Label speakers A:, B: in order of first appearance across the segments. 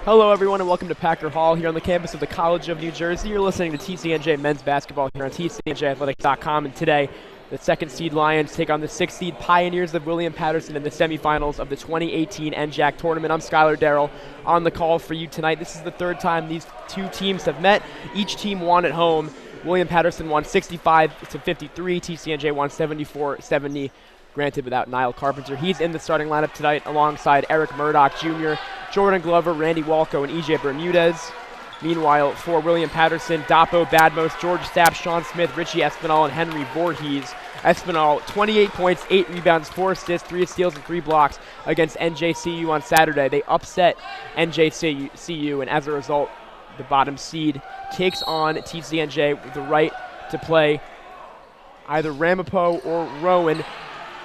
A: Hello, everyone, and welcome to Packer Hall here on the campus of the College of New Jersey. You're listening to TCNJ men's basketball here on TCNJathletics.com, and today the second seed Lions take on the sixth seed Pioneers of William Patterson in the semifinals of the 2018 NJAC tournament. I'm Skylar Darrell on the call for you tonight. This is the third time these two teams have met. Each team won at home. William Patterson won 65-53. TCNJ won 74-70. Granted, without Niall Carpenter. He's in the starting lineup tonight alongside Eric Murdoch Jr., Jordan Glover, Randy Walco, and EJ Bermudez. Meanwhile, for William Patterson, Dapo Badmos, George Sapp, Sean Smith, Richie Espinal, and Henry Voorhees. Espinal, 28 points, 8 rebounds, 4 assists, 3 steals, and 3 blocks against NJCU on Saturday. They upset NJCU, and as a result, the bottom seed takes on TCNJ with the right to play either Ramapo or Rowan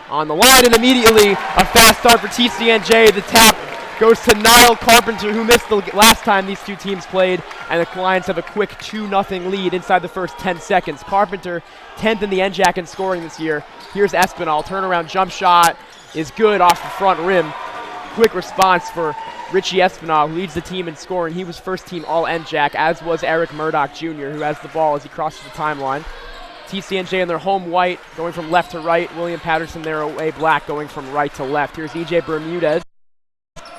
A: on the line, and immediately a fast start for TCNJ. The tap goes to Niall Carpenter, who missed the last time these two teams played, and the Lions have a quick 2-0 lead inside the first 10 seconds. Carpenter, 10th in the NJAC in scoring this year. Here's Espinal, turnaround jump shot is good off the front rim. Quick response for Richie Espinal, who leads the team in scoring. He was first team All-NJAC, as was Eric Murdoch Jr., who has the ball as he crosses the timeline. TCNJ in their home white, going from left to right. William Patterson, their away black, going from right to left. Here's EJ Bermudez.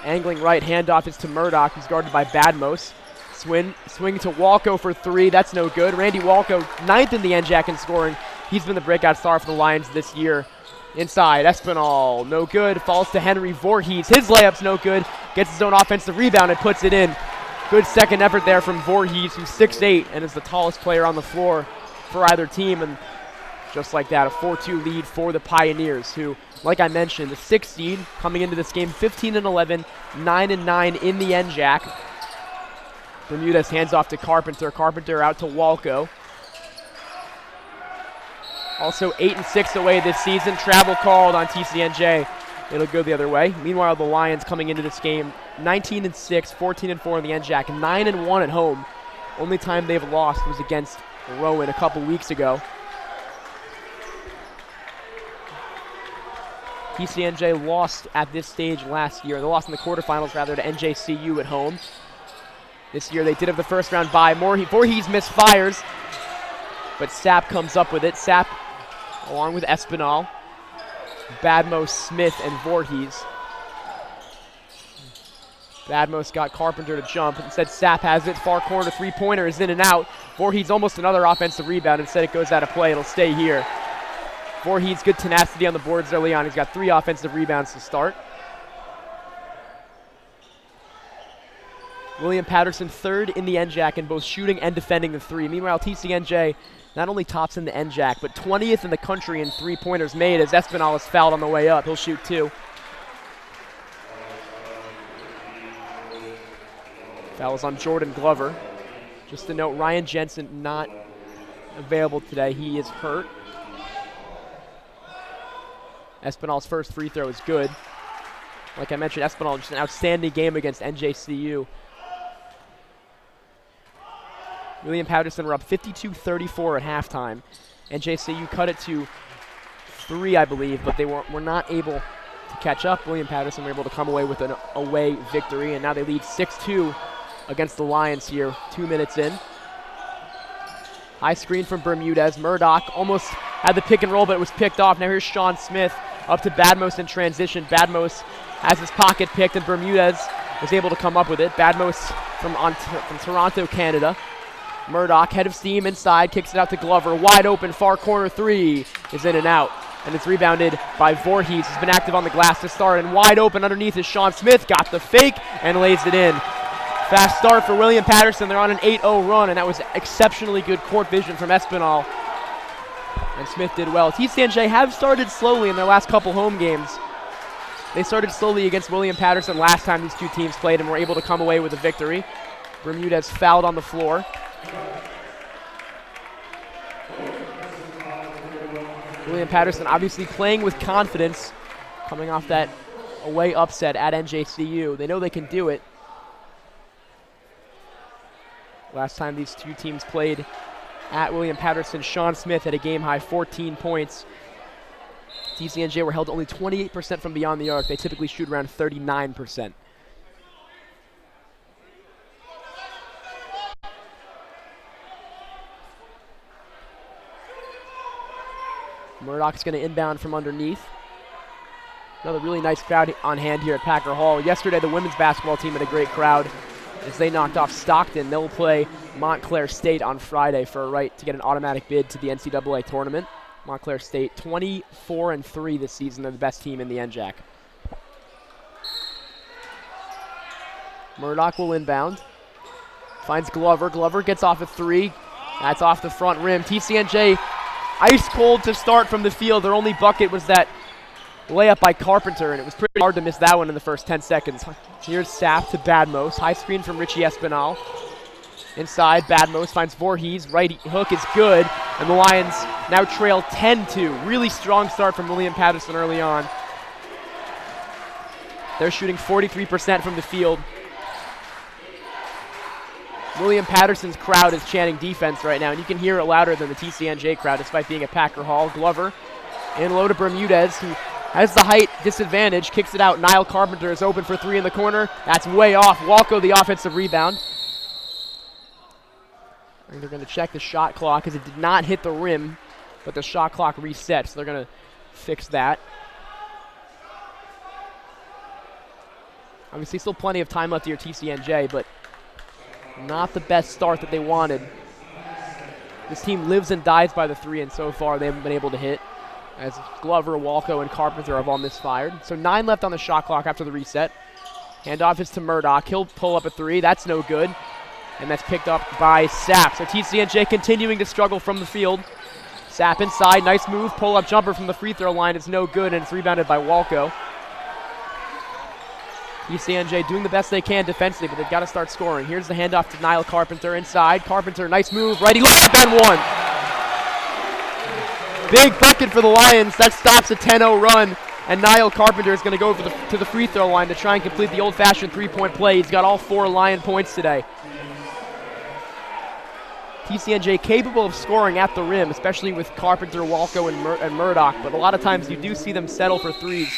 A: Angling right, handoff is to Murdoch, who's guarded by Badmos. Swing to Walco for 3, that's no good. Randy Walco, 9th in the NJAC in scoring. He's been the breakout star for the Lions this year. Inside, Espinal, no good. Falls to Henry Voorhees, his layup's no good. Gets his own offensive rebound and puts it in. Good second effort there from Voorhees, who's 6'8", and is the tallest player on the floor for either team. And just like that, a 4-2 lead for the Pioneers, who, like I mentioned, the 6th seed coming into this game, 15-11, 9-9 in the NJAC. Bermudez hands off to Carpenter. Carpenter out to Walco. Also 8-6 away this season. Travel called on TCNJ. It'll go the other way. Meanwhile, the Lions coming into this game, 19-6, 14-4 in the NJAC, 9-1 at home. Only time they've lost was against Rowan a couple weeks ago. TCNJ lost at this stage last year. They lost in the quarterfinals, rather, to NJCU at home. This year they did have the first round bye. Voorhees misfires, but Sapp comes up with it. Sapp, along with Espinal, Badmos, Smith, and Voorhees. Badmos got Carpenter to jump. Instead, Sapp has it. Far corner three-pointer is in and out. Voorhees almost another offensive rebound. Instead, it goes out of play. It'll stay here. Voorhees, good tenacity on the boards early on. He's got 3 offensive rebounds to start. William Patterson, 3rd in the NJAC in both shooting and defending the 3. Meanwhile, TCNJ not only tops in the NJAC, but 20th in the country in three-pointers made, as Espinal is fouled on the way up. He'll shoot 2. Foul is on Jordan Glover. Just a note, Ryan Jensen not available today. He is hurt. Espinal's first free throw is good. Like I mentioned, Espinal just an outstanding game against NJCU. William Patterson were up 52-34 at halftime. NJCU cut it to 3, I believe, but they were not able to catch up. William Patterson were able to come away with an away victory, and now they lead 6-2 against the Lions here, 2 minutes in. High screen from Bermudez. Murdoch almost had the pick and roll, but it was picked off. Now here's Sean Smith up to Badmos in transition. Badmos has his pocket picked, and Bermudez was able to come up with it. Badmos from Toronto, Canada. Murdoch, head of steam inside, kicks it out to Glover. Wide open, far corner three is in and out. And it's rebounded by Voorhees. He's been active on the glass to start, and wide open underneath is Sean Smith. Got the fake and lays it in. Fast start for William Patterson. They're on an 8-0 run, and that was exceptionally good court vision from Espinal. And Smith did well. TCNJ have started slowly in their last couple home games. They started slowly against William Patterson last time these two teams played and were able to come away with a victory. Bermudez fouled on the floor. William Patterson obviously playing with confidence, coming off that away upset at NJCU. They know they can do it. Last time these two teams played at William Patterson, Sean Smith had a game-high 14 points. TCNJ were held to only 28% from beyond the arc. They typically shoot around 39%. Murdoch's going to inbound from underneath. Another really nice crowd on hand here at Packer Hall. Yesterday, the women's basketball team had a great crowd as they knocked off Stockton. They'll play Montclair State on Friday for a right to get an automatic bid to the NCAA tournament. Montclair State 24-3 this season. They're the best team in the NJAC. Murdoch will inbound. Finds Glover. Glover gets off a three. That's off the front rim. TCNJ ice cold to start from the field. Their only bucket was that layup by Carpenter, and it was pretty hard to miss that one in the first 10 seconds. Here's Sapp to Badmos. High screen from Richie Espinal. Inside, Badmos finds Voorhees. Right hook is good, and the Lions now trail 10-2. Really strong start from William Patterson early on. They're shooting 43% from the field. William Patterson's crowd is chanting defense right now, and you can hear it louder than the TCNJ crowd despite being at Packer Hall. Glover in low to Bermudez, who has the height disadvantage, kicks it out. Niall Carpenter is open for three in the corner. That's way off. Walco, the offensive rebound. And they're going to check the shot clock because it did not hit the rim, but the shot clock resets. So they're going to fix that. Obviously, still plenty of time left here, TCNJ, but not the best start that they wanted. This team lives and dies by the three, and so far they haven't been able to hit, as Glover, Walco, and Carpenter have all misfired. So 9 left on the shot clock after the reset. Handoff is to Murdoch. He'll pull up a three. That's no good. And that's picked up by Sapp. So TCNJ continuing to struggle from the field. Sapp inside. Nice move. Pull-up jumper from the free throw line. It's no good, and it's rebounded by Walco. TCNJ doing the best they can defensively, but they've got to start scoring. Here's the handoff to Niall Carpenter inside. Carpenter, nice move. Righty layup and one. Big bucket for the Lions. That stops a 10-0 run. And Niall Carpenter is going to go to the free throw line to try and complete the old-fashioned three-point play. He's got all 4 Lion points today. TCNJ capable of scoring at the rim, especially with Carpenter, Walco, and Murdoch. But a lot of times you do see them settle for threes.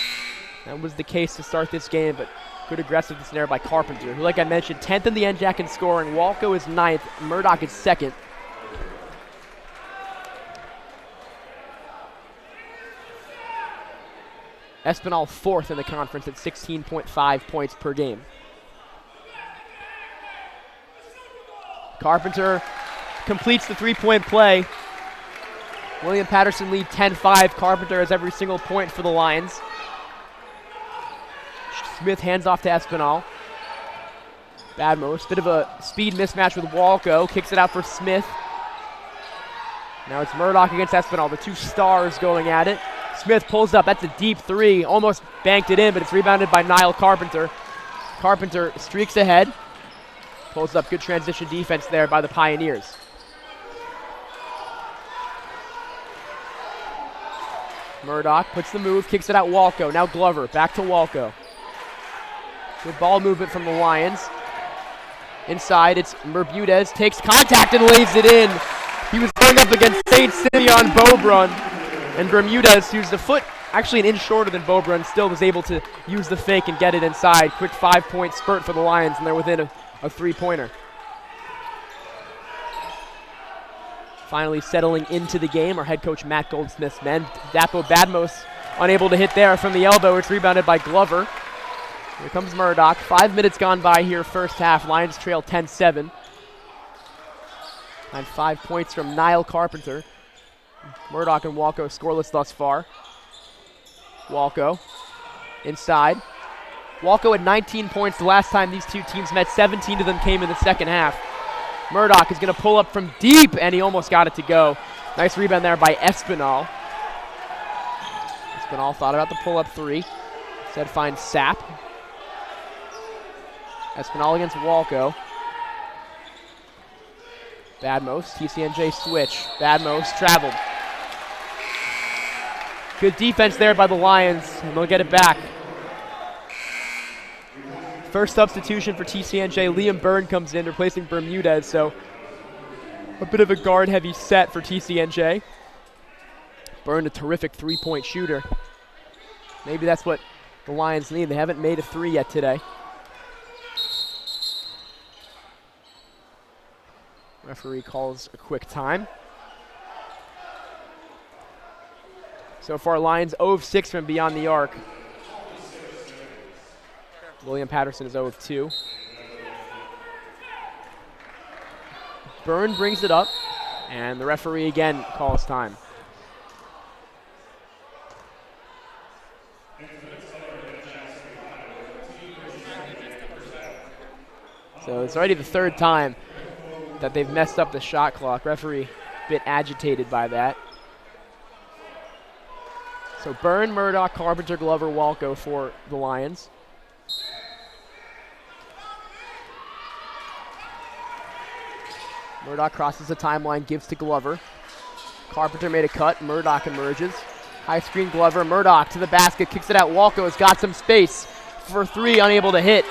A: That was the case to start this game, but good aggressiveness there by Carpenter, who, like I mentioned, 10th in the NJAC in scoring. Walco is 9th. Murdoch is 2nd. Espinal 4th in the conference at 16.5 points per game. Carpenter completes the three-point play. William Patterson lead 10-5. Carpenter has every single point for the Lions. Smith hands off to Espinal. Badmos, bit of a speed mismatch with Walco. Kicks it out for Smith. Now it's Murdoch against Espinal, the two stars going at it. Smith pulls up. That's a deep three. Almost banked it in, but it's rebounded by Niall Carpenter. Carpenter streaks ahead. Pulls up good transition defense there by the Pioneers. Murdoch puts the move, kicks it out Walco. Now Glover, back to Walco. Good ball movement from the Lions. Inside, it's Bermudez, takes contact and lays it in. He was going up against St. Simeon Beaubrun. And Bermudez, who's the foot, actually an inch shorter than Beaubrun, still was able to use the fake and get it inside. Quick 5-point spurt for the Lions, and they're within a three-pointer. Finally settling into the game, our head coach Matt Goldsmith's men. Dapo Badmos unable to hit there from the elbow. It's rebounded by Glover. Here comes Murdoch. 5 minutes gone by here, first half. Lions trail 10-7. And 5 points from Niall Carpenter. Murdoch and Walco scoreless thus far. Walco inside. Walco had 19 points the last time these two teams met. 17 of them came in the second half. Murdoch is going to pull up from deep, and he almost got it to go. Nice rebound there by Espinal. Espinal thought about the pull-up three. Instead finds Sapp. Espinal against Walco. Badmos, TCNJ switch. Badmos traveled. Good defense there by the Lions, and they'll get it back. First substitution for TCNJ, Liam Byrne comes in, replacing Bermudez, so a bit of a guard-heavy set for TCNJ. Byrne, a terrific three-point shooter. Maybe that's what the Lions need. They haven't made a three yet today. Referee calls a quick time. So far, Lions 0 of 6 from beyond the arc. William Patterson is 0 of 2. Byrne brings it up, and the referee again calls time. So it's already the third time that they've messed up the shot clock. Referee a bit agitated by that. So Byrne, Murdoch, Carpenter, Glover, Walco for the Lions. Murdoch crosses the timeline, gives to Glover. Carpenter made a cut, Murdoch emerges. High screen Glover, Murdoch to the basket, kicks it out. Walco has got some space for three, unable to hit.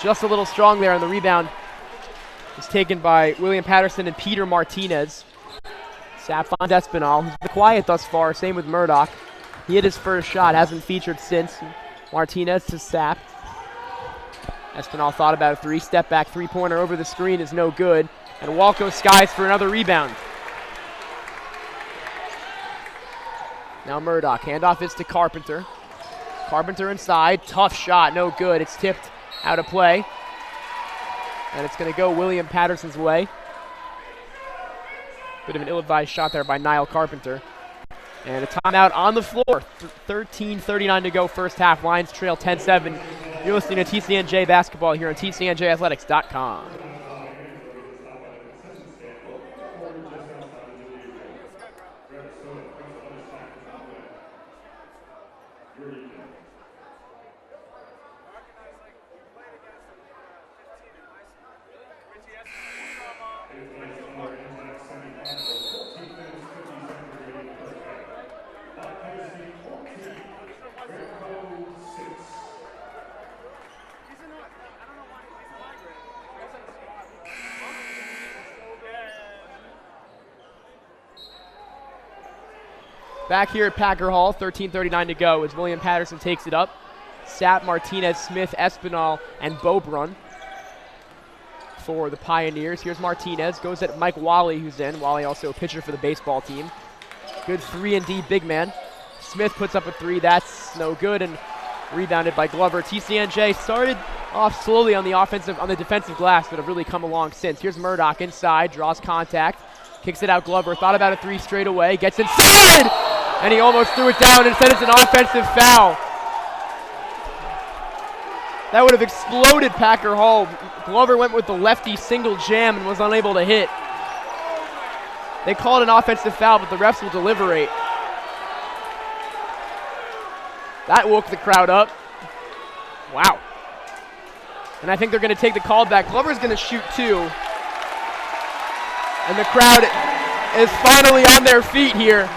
A: Just a little strong there, and the rebound is taken by William Patterson and Peter Martinez. Sapp finds Espinal, who's been quiet thus far, same with Murdoch. He hit his first shot, hasn't featured since. Martinez to Sapp. Espinal thought about a three, step back three-pointer over the screen is no good. And Walco skies for another rebound. Now Murdoch, handoff is to Carpenter. Carpenter inside, tough shot, no good. It's tipped out of play. And it's going to go William Patterson's way. Bit of an ill-advised shot there by Niall Carpenter. And a timeout on the floor. 13:39 to go first half. Lions trail 10-7. You're listening to TCNJ basketball here on TCNJathletics.com. Back here at Packer Hall, 13:39 to go as William Patterson takes it up. Sapp, Martinez, Smith, Espinal, and Beaubrun for the Pioneers. Here's Martinez, goes at Mike Wally, who's in. Wally also a pitcher for the baseball team. Good 3-and-D big man. Smith puts up a three, that's no good, and rebounded by Glover. TCNJ started off slowly on the defensive glass, but have really come along since. Here's Murdoch inside, draws contact, kicks it out Glover, thought about a three straight away, gets inside! And he almost threw it down. Instead, it's an offensive foul. That would have exploded Packer Hall. Glover went with the lefty single jam and was unable to hit. They called an offensive foul, but the refs will deliberate. That woke the crowd up. Wow. And I think they're going to take the call back. Glover's going to shoot 2. And the crowd is finally on their feet here,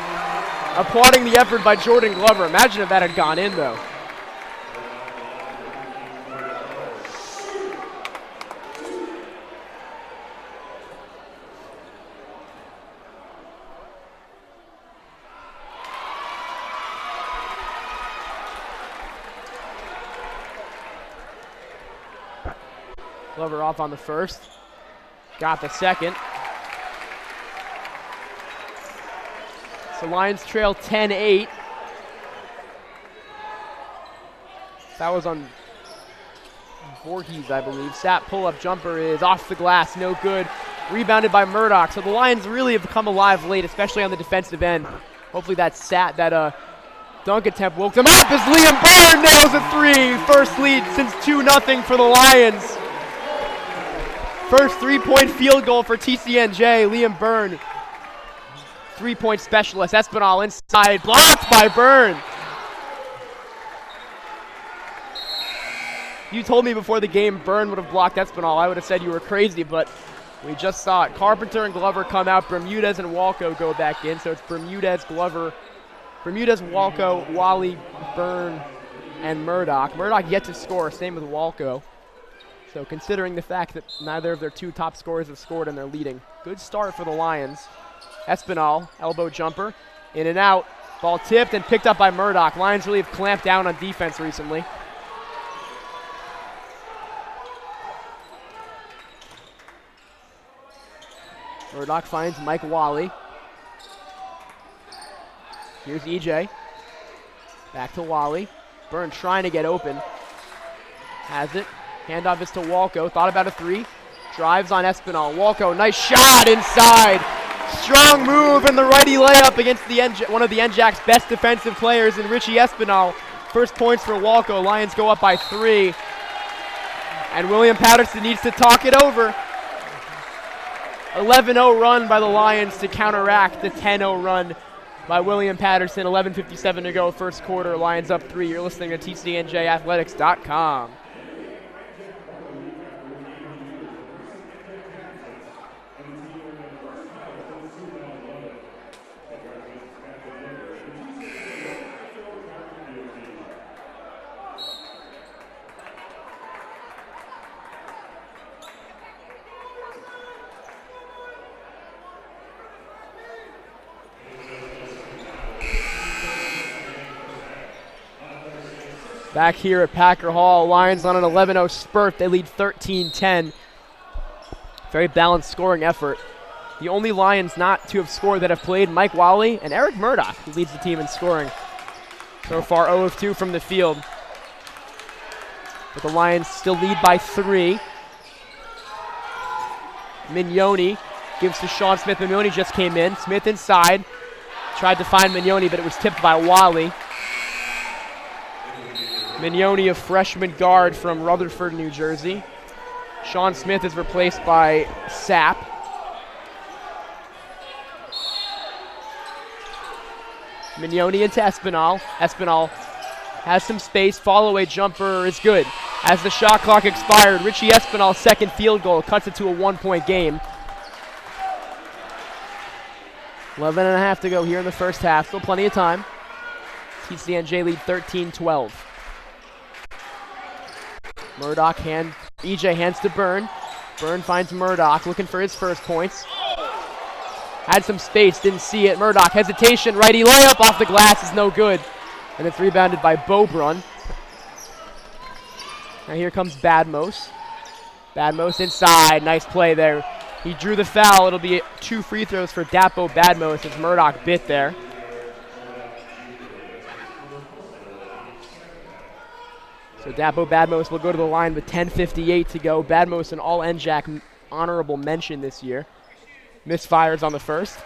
A: applauding the effort by Jordan Glover. Imagine if that had gone in, though. Glover off on the first. Got the second. So Lions trail 10-8. That was on Voorhees, I believe. Sapp pull-up jumper is off the glass, no good. Rebounded by Murdoch. So the Lions really have come alive late, especially on the defensive end. Hopefully that dunk attempt woke them up as Liam Byrne nails a 3. First lead since 2-0 for the Lions. First 3-point field goal for TCNJ. Liam Byrne, 3-point specialist. Espinal inside, blocked by Byrne. You told me before the game Byrne would have blocked Espinal. I would have said you were crazy, but we just saw it. Carpenter and Glover come out. Bermudez and Walco go back in. So it's Bermudez, Glover, Bermudez, Walco, Wally, Byrne, and Murdoch. Murdoch yet to score. Same with Walco. So considering the fact that neither of their 2 top scorers have scored and they're leading. Good start for the Lions. Espinal, elbow jumper, in and out. Ball tipped and picked up by Murdoch. Lions really have clamped down on defense recently. Murdoch finds Mike Wally. Here's EJ. Back to Wally. Byrne trying to get open. Has it. Handoff is to Walco. Thought about a 3. Drives on Espinal. Walco, nice shot inside. Strong move and the righty layup against one of the NJAC's best defensive players in Richie Espinal. First points for Walco. Lions go up by 3. And William Patterson needs to talk it over. 11-0 run by the Lions to counteract the 10-0 run by William Patterson. 11:57 to go, first quarter. Lions up 3. You're listening to TCNJathletics.com. Back here at Packer Hall, Lions on an 11-0 spurt. They lead 13-10. Very balanced scoring effort. The only Lions not to have scored that have played, Mike Wally and Eric Murdoch, who leads the team in scoring. So far 0 of 2 from the field. But the Lions still lead by 3. Mignoni gives to Sean Smith. Mignoni just came in. Smith inside. Tried to find Mignoni, but it was tipped by Wally. Mignoni, a freshman guard from Rutherford, New Jersey. Sean Smith is replaced by Sapp. Mignoni into Espinal. Espinal has some space. Follow-away jumper is good. As the shot clock expired, Richie Espinal's second field goal cuts it to a 1-point game. 11.5 to go here in the first half. Still plenty of time. TCNJ lead 13-12. Murdoch EJ hands to Byrne. Byrne finds Murdoch, looking for his first points. Had some space, didn't see it. Murdoch, hesitation, righty layup off the glass is no good. And it's rebounded by Beaubrun. Now here comes Badmos. Badmos inside, nice play there. He drew the foul. It'll be 2 free throws for Dapo Badmos as Murdoch bit there. So Dapo Badmos will go to the line with 10:58 to go. Badmos an all-NJAC honorable mention this year. Misfires on the first.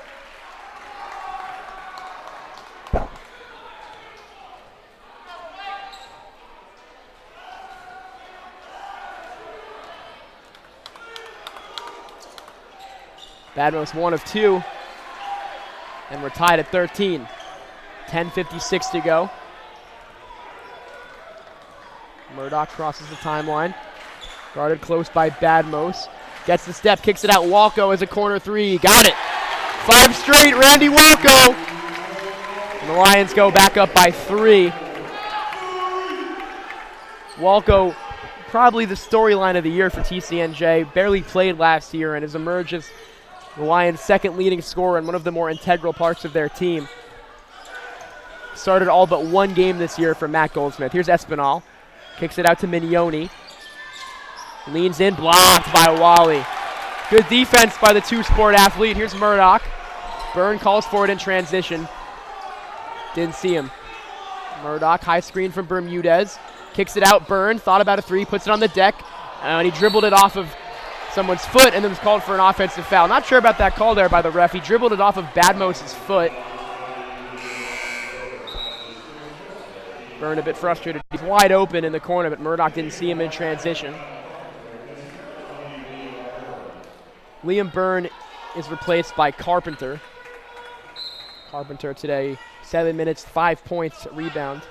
A: Badmos 1 of 2. And we're tied at 13. 10:56 to go. Murdoch crosses the timeline. Guarded close by Badmos. Gets the step, kicks it out. Walko as a corner three. Got it. 5 straight, Randy Walko. And the Lions go back up by 3. Walko, probably the storyline of the year for TCNJ. Barely played last year and has emerged as the Lions' second leading scorer and one of the more integral parts of their team. Started all but 1 game this year for Matt Goldsmith. Here's Espinal. Kicks it out to Mignoni. Leans in, blocked by Wally. Good defense by the two-sport athlete. Here's Murdoch. Byrne calls for it in transition. Didn't see him. Murdoch, high screen from Bermudez. Kicks it out, Byrne, thought about a 3, puts it on the deck, and he dribbled it off of someone's foot and then was called for an offensive foul. Not sure about that call there by the ref. He dribbled it off of Badmos' foot. Byrne a bit frustrated. He's wide open in the corner, but Murdoch didn't see him in transition. Liam Byrne is replaced by Carpenter. Carpenter today, 7 minutes, 5 points, a rebound.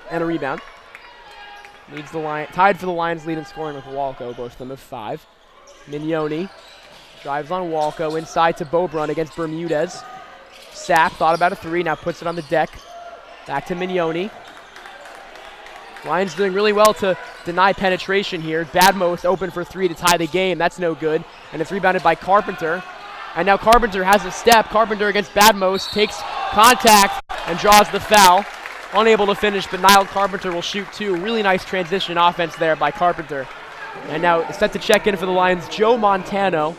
A: Leads the Lions, tied for the Lions lead in scoring with Walko, both of them have 5. Mignoni drives on Walko, inside to Bobrun against Bermudez. Sapp thought about a 3, now puts it on the deck. Back to Mignoni. Lions doing really well to deny penetration here. Badmos open for 3 to tie the game. That's no good. And it's rebounded by Carpenter. And now Carpenter has a step. Carpenter against Badmos takes contact and draws the foul. Unable to finish, but Niall Carpenter will shoot 2. Really nice transition offense there by Carpenter. And now set to check in for the Lions, Joe Montano.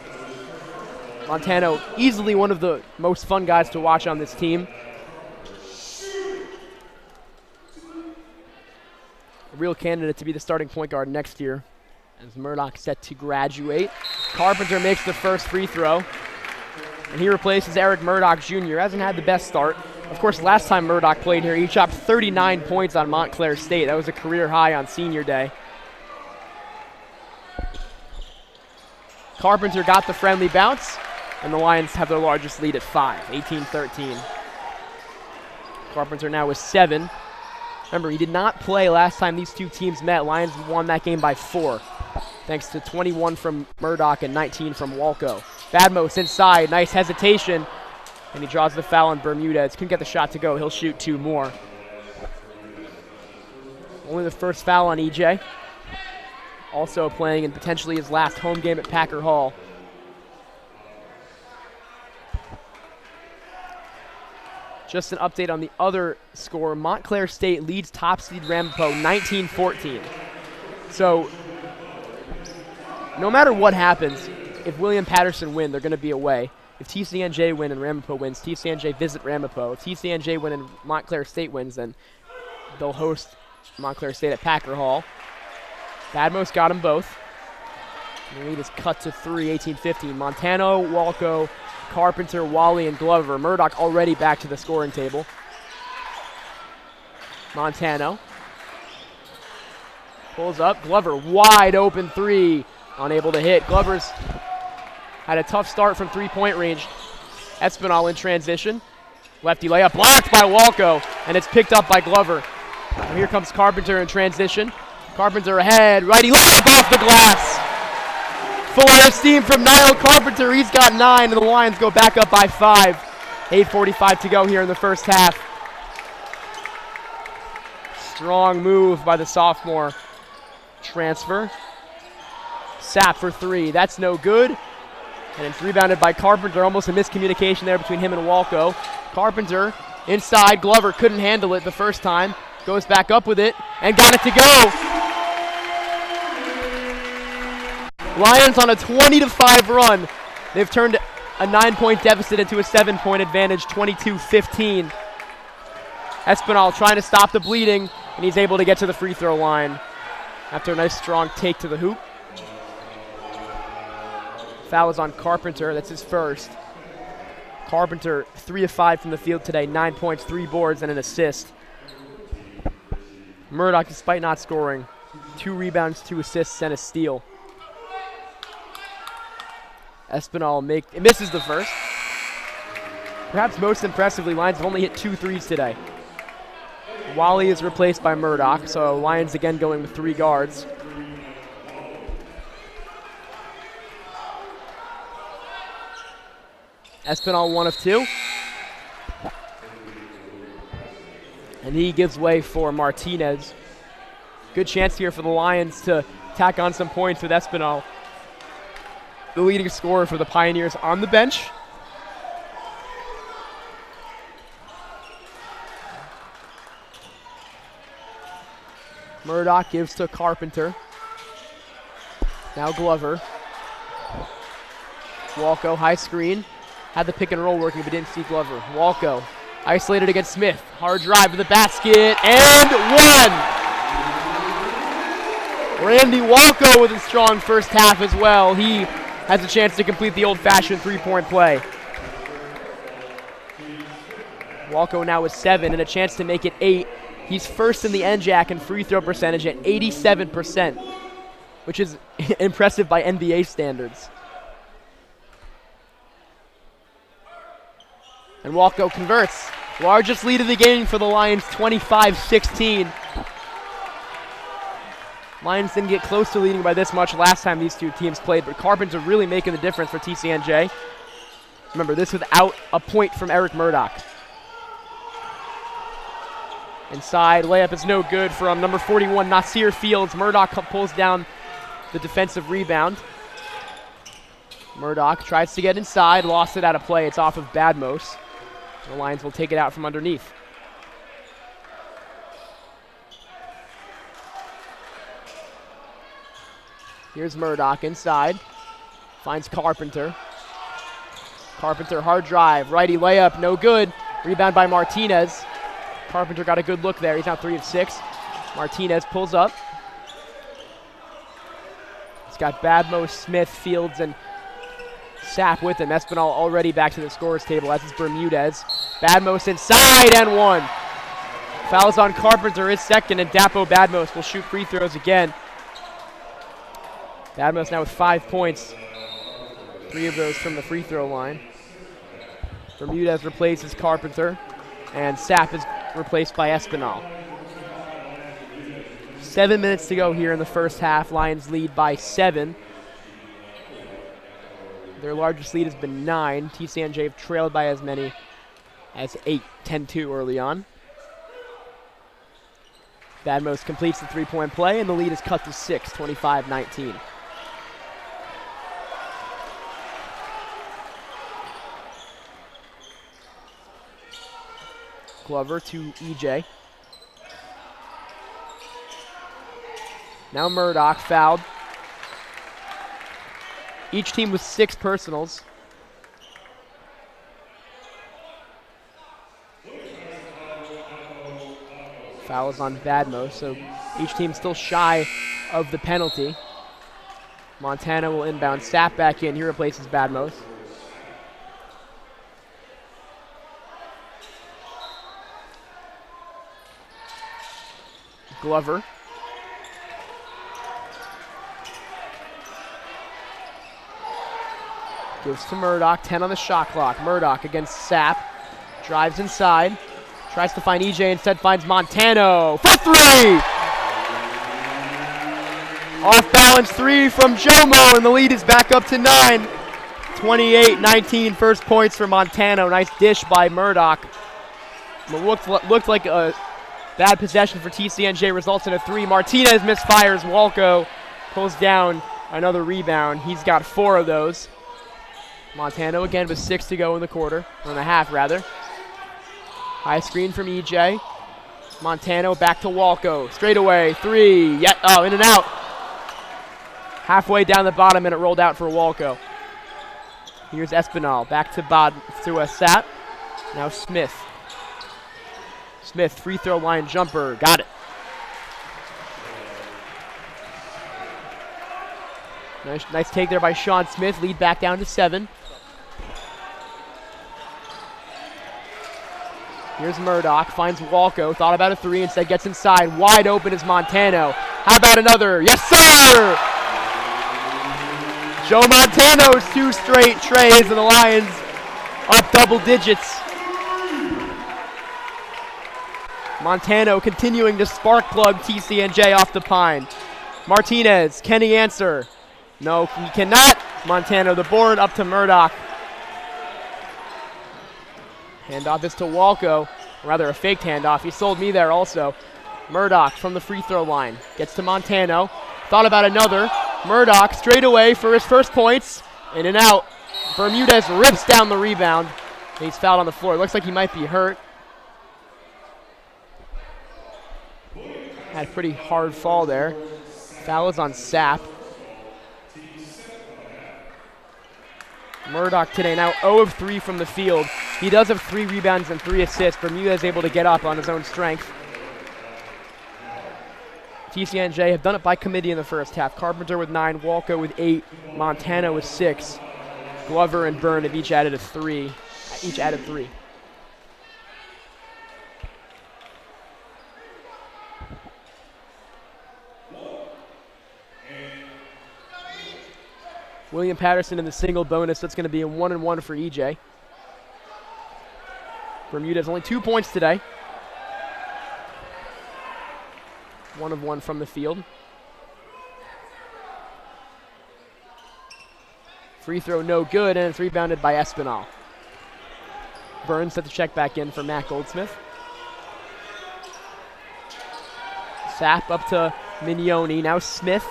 A: Montano, easily one of the most fun guys to watch on this team. A real candidate to be the starting point guard next year as Murdoch set to graduate. Carpenter makes the first free throw. And he replaces Eric Murdoch Jr. Hasn't had the best start. Of course, last time Murdoch played here, he chopped 39 points on Montclair State. That was a career high on senior day. Carpenter got the friendly bounce, and the Lions have their largest lead at 5, 18-13. Carpenter now with 7. Remember, he did not play last time these two teams met. Lions won that game by 4, thanks to 21 from Murdoch and 19 from Walko. Badmos inside, nice hesitation, and he draws the foul on Bermudez. Couldn't get the shot to go. He'll shoot 2 more. Only the first foul on EJ. Also playing in potentially his last home game at Packer Hall. Just an update on the other score. Montclair State leads top seed Ramapo 19-14. So, no matter what happens, if William Patterson win, they're going to be away. If TCNJ win and Ramapo wins, TCNJ visit Ramapo. If TCNJ win and Montclair State wins, then they'll host Montclair State at Packer Hall. Badmos got them both. The lead is cut to 3, 18-15. Montano, Walko, Carpenter, Wally, and Glover. Murdoch already back to the scoring table. Montano pulls up. Glover, wide open 3. Unable to hit. Glover's had a tough start from 3-point range. Espinal in transition. Lefty layup blocked by Walko, and it's picked up by Glover. And here comes Carpenter in transition. Carpenter ahead. Righty layup off the glass. Full out of steam from Niall Carpenter. He's got 9, and the Lions go back up by 5. 8:45 to go here in the first half. Strong move by the sophomore transfer. Sapp for 3. That's no good. And it's rebounded by Carpenter. Almost a miscommunication there between him and Walko. Carpenter inside. Glover couldn't handle it the first time. Goes back up with it and got it to go. Lions on a 20-5 run. They've turned a 9-point deficit into a 7-point advantage, 22-15. Espinal trying to stop the bleeding, and he's able to get to the free throw line after a nice strong take to the hoop. Foul is on Carpenter. That's his first. Carpenter 3 of 5 from the field today, 9 points, 3 boards, and an assist. Murdoch, despite not scoring, 2 rebounds, 2 assists, and a steal. Espinal misses the first. Perhaps most impressively, Lions have only hit 2 threes today. Wally is replaced by Murdoch, so Lions again going with 3 guards. Espinal 1 of 2. And he gives way for Martinez. Good chance here for the Lions to tack on some points with Espinal, the leading scorer for the Pioneers, on the bench. Murdoch gives to Carpenter. Now Glover. Walco, high screen. Had the pick and roll working, but didn't see Glover. Walco, isolated against Smith. Hard drive to the basket, and one! Randy Walco with a strong first half as well. He has a chance to complete the old-fashioned three-point play. Walco now with 7 and a chance to make it 8. He's first in the NJAC in free throw percentage at 87%, which is impressive by NBA standards. And Walco converts. Largest lead of the game for the Lions, 25-16. Lions didn't get close to leading by this much last time these two teams played, but Carpenter really making the difference for TCNJ. Remember, this without a point from Eric Murdoch. Inside, layup is no good from number 41, Nasir Fields. Murdoch pulls down the defensive rebound. Murdoch tries to get inside, lost it out of play. It's off of Badmos. The Lions will take it out from underneath. Here's Murdoch inside. Finds Carpenter. Carpenter, hard drive. Righty layup, no good. Rebound by Martinez. Carpenter got a good look there. He's now 3 of 6. Martinez pulls up. He's got Badmos, Smith, Fields, and Sapp with him. Espinal already back to the scorer's table, as is Bermudez. Badmos inside and one. Fouls on Carpenter, his second, and Dapo Badmos will shoot free throws again. Badmos now with 5 points. 3 of those from the free throw line. Bermudez replaces Carpenter, and Sapp is replaced by Espinal. 7 minutes to go here in the first half. Lions lead by 7. Their largest lead has been 9. TCNJ have trailed by as many as 8, 10-2 early on. Badmos completes the three-point play, and the lead is cut to 6, 25-19. Glover to EJ. Now Murdoch fouled. Each team with 6 personals. Foul is on Badmos, so each team still shy of the penalty. Montana will inbound. Sapp back in. He replaces Badmos. Glover. Gives to Murdoch, 10 on the shot clock. Murdoch against Sapp. Drives inside. Tries to find EJ, instead finds Montano for 3! Off balance 3 from Jomo, and the lead is back up to 9. 28-19, first points for Montano. Nice dish by Murdoch. Looked like a bad possession for TCNJ, results in a 3. Martinez misfires. Walco pulls down another rebound. He's got 4 of those. Montano again with 6 to go in the quarter, or in the half rather. High screen from EJ. Montano back to Walco. Straight away, 3. In and out. Halfway down the bottom, and it rolled out for Walco. Here's Espinal back to Sapp. Now Smith. Smith, free throw line jumper. Got it. Nice take there by Sean Smith. Lead back down to 7. Here's Murdoch, finds Walco, thought about a 3, instead gets inside. Wide open is Montano. How about another? Yes, sir! Joe Montano's 2 straight trays, and the Lions up double digits. Montano continuing to spark plug TCNJ off the pine. Martinez, can he answer? No, he cannot. Montano the board, up to Murdoch. Handoff is to Walco, rather a faked handoff. He sold me there also. Murdoch from the free throw line. Gets to Montano. Thought about another. Murdoch straight away for his first points. In and out. Bermudez rips down the rebound. He's fouled on the floor. Looks like he might be hurt. Had a pretty hard fall there. Foul is on Sapp. Murdoch today now 0 of 3 from the field. He does have 3 rebounds and 3 assists. Bermudez able to get up on his own strength. TCNJ have done it by committee in the first half. Carpenter with 9, Walco with 8, Montana with 6. Glover and Byrne have each added 3. William Patterson in the single bonus. That's going to be a 1-and-1 for EJ. Bermudez only 2 points today. 1 of 1 from the field. Free throw no good, and it's rebounded by Espinal. Burns set the check back in for Matt Goldsmith. Sapp up to Mignoni. Now Smith.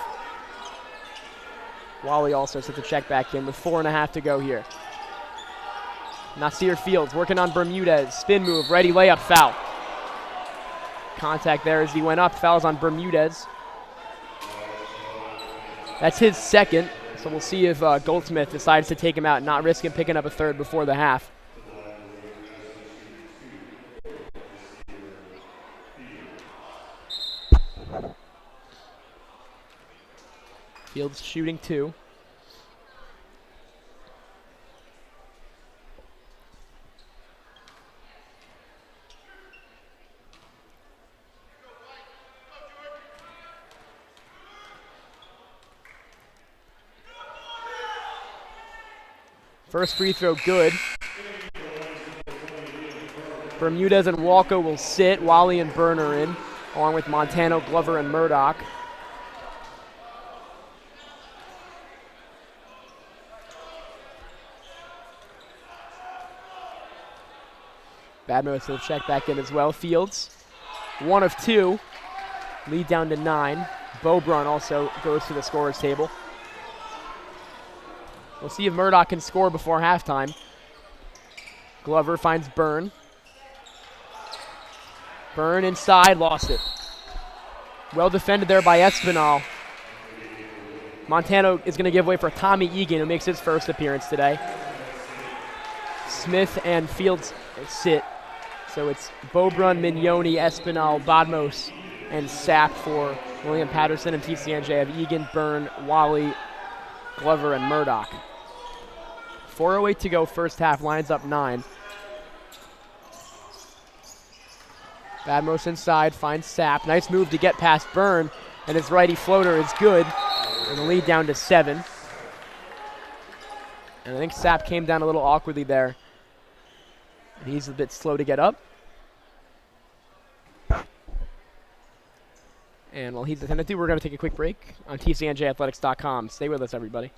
A: Wally also set the check back in with 4.5 to go here. Nasir Fields working on Bermudez. Spin move, ready layup, foul. Contact there as he went up. Fouls on Bermudez. That's his second, so we'll see if Goldsmith decides to take him out and not risk him picking up a third before the half. Fields shooting 2. First free throw good. Bermudez and Walco will sit. Wally and Byrne are in, along with Montano, Glover, and Murdoch. Badmos will check back in as well. Fields, 1 of 2. Lead down to 9. Beaubrun also goes to the scorer's table. We'll see if Murdoch can score before halftime. Glover finds Byrne. Byrne inside, lost it. Well defended there by Espinal. Montano is going to give way for Tommy Egan, who makes his first appearance today. Smith and Fields sit. So it's Beaubrun, Mignoni, Espinal, Badmos, and Sapp for William Patterson, and TCNJ have Egan, Byrne, Wally, Glover, and Murdoch. 4:08 to go, first half, lines up 9. Badmos inside, finds Sapp. Nice move to get past Byrne, and his righty floater is good. And the lead down to 7. And I think Sapp came down a little awkwardly there. He's a bit slow to get up. And while he's attending to, we're going to take a quick break on TCNJathletics.com. Stay with us, everybody.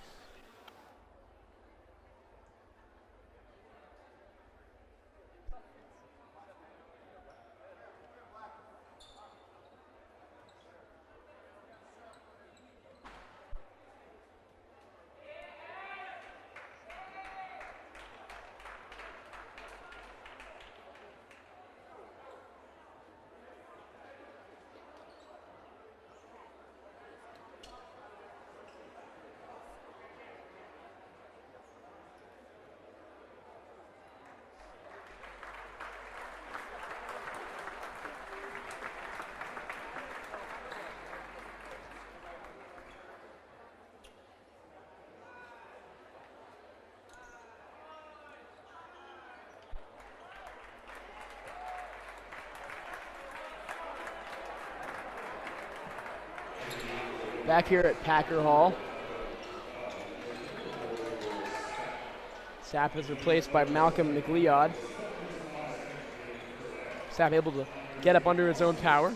A: Back here at Packer Hall. Sapp is replaced by Malcolm McLeod. Sapp able to get up under his own power.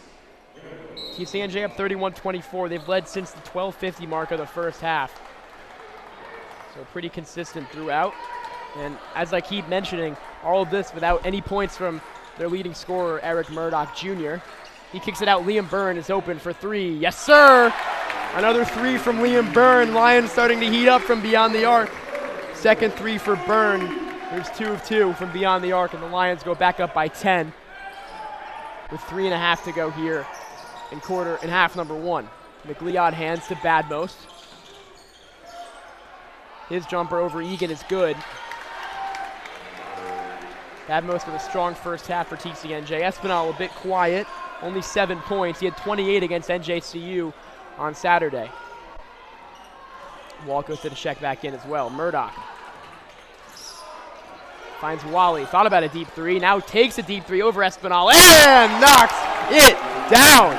A: TCNJ up 31-24. They've led since the 12:50 mark of the first half. So pretty consistent throughout. And as I keep mentioning, All of this without any points from their leading scorer, Eric Murdoch Jr. He kicks it out. Liam Byrne is open for three. Yes, sir! Another three from Liam Byrne. Lions starting to heat up from beyond the arc. Second three for Byrne. There's 2 of 2 from beyond the arc, and the Lions go back up by 10 with 3.5 to go here in half number 1. McLeod hands to Badmost. His jumper over Egan is good. Badmost with a strong first half for TCNJ. Espinal a bit quiet, only 7 points. He had 28 against NJCU on Saturday. Walco to check back in as well. Murdoch finds Wally. Thought about a deep three. Now takes a deep three over Espinal and knocks it down.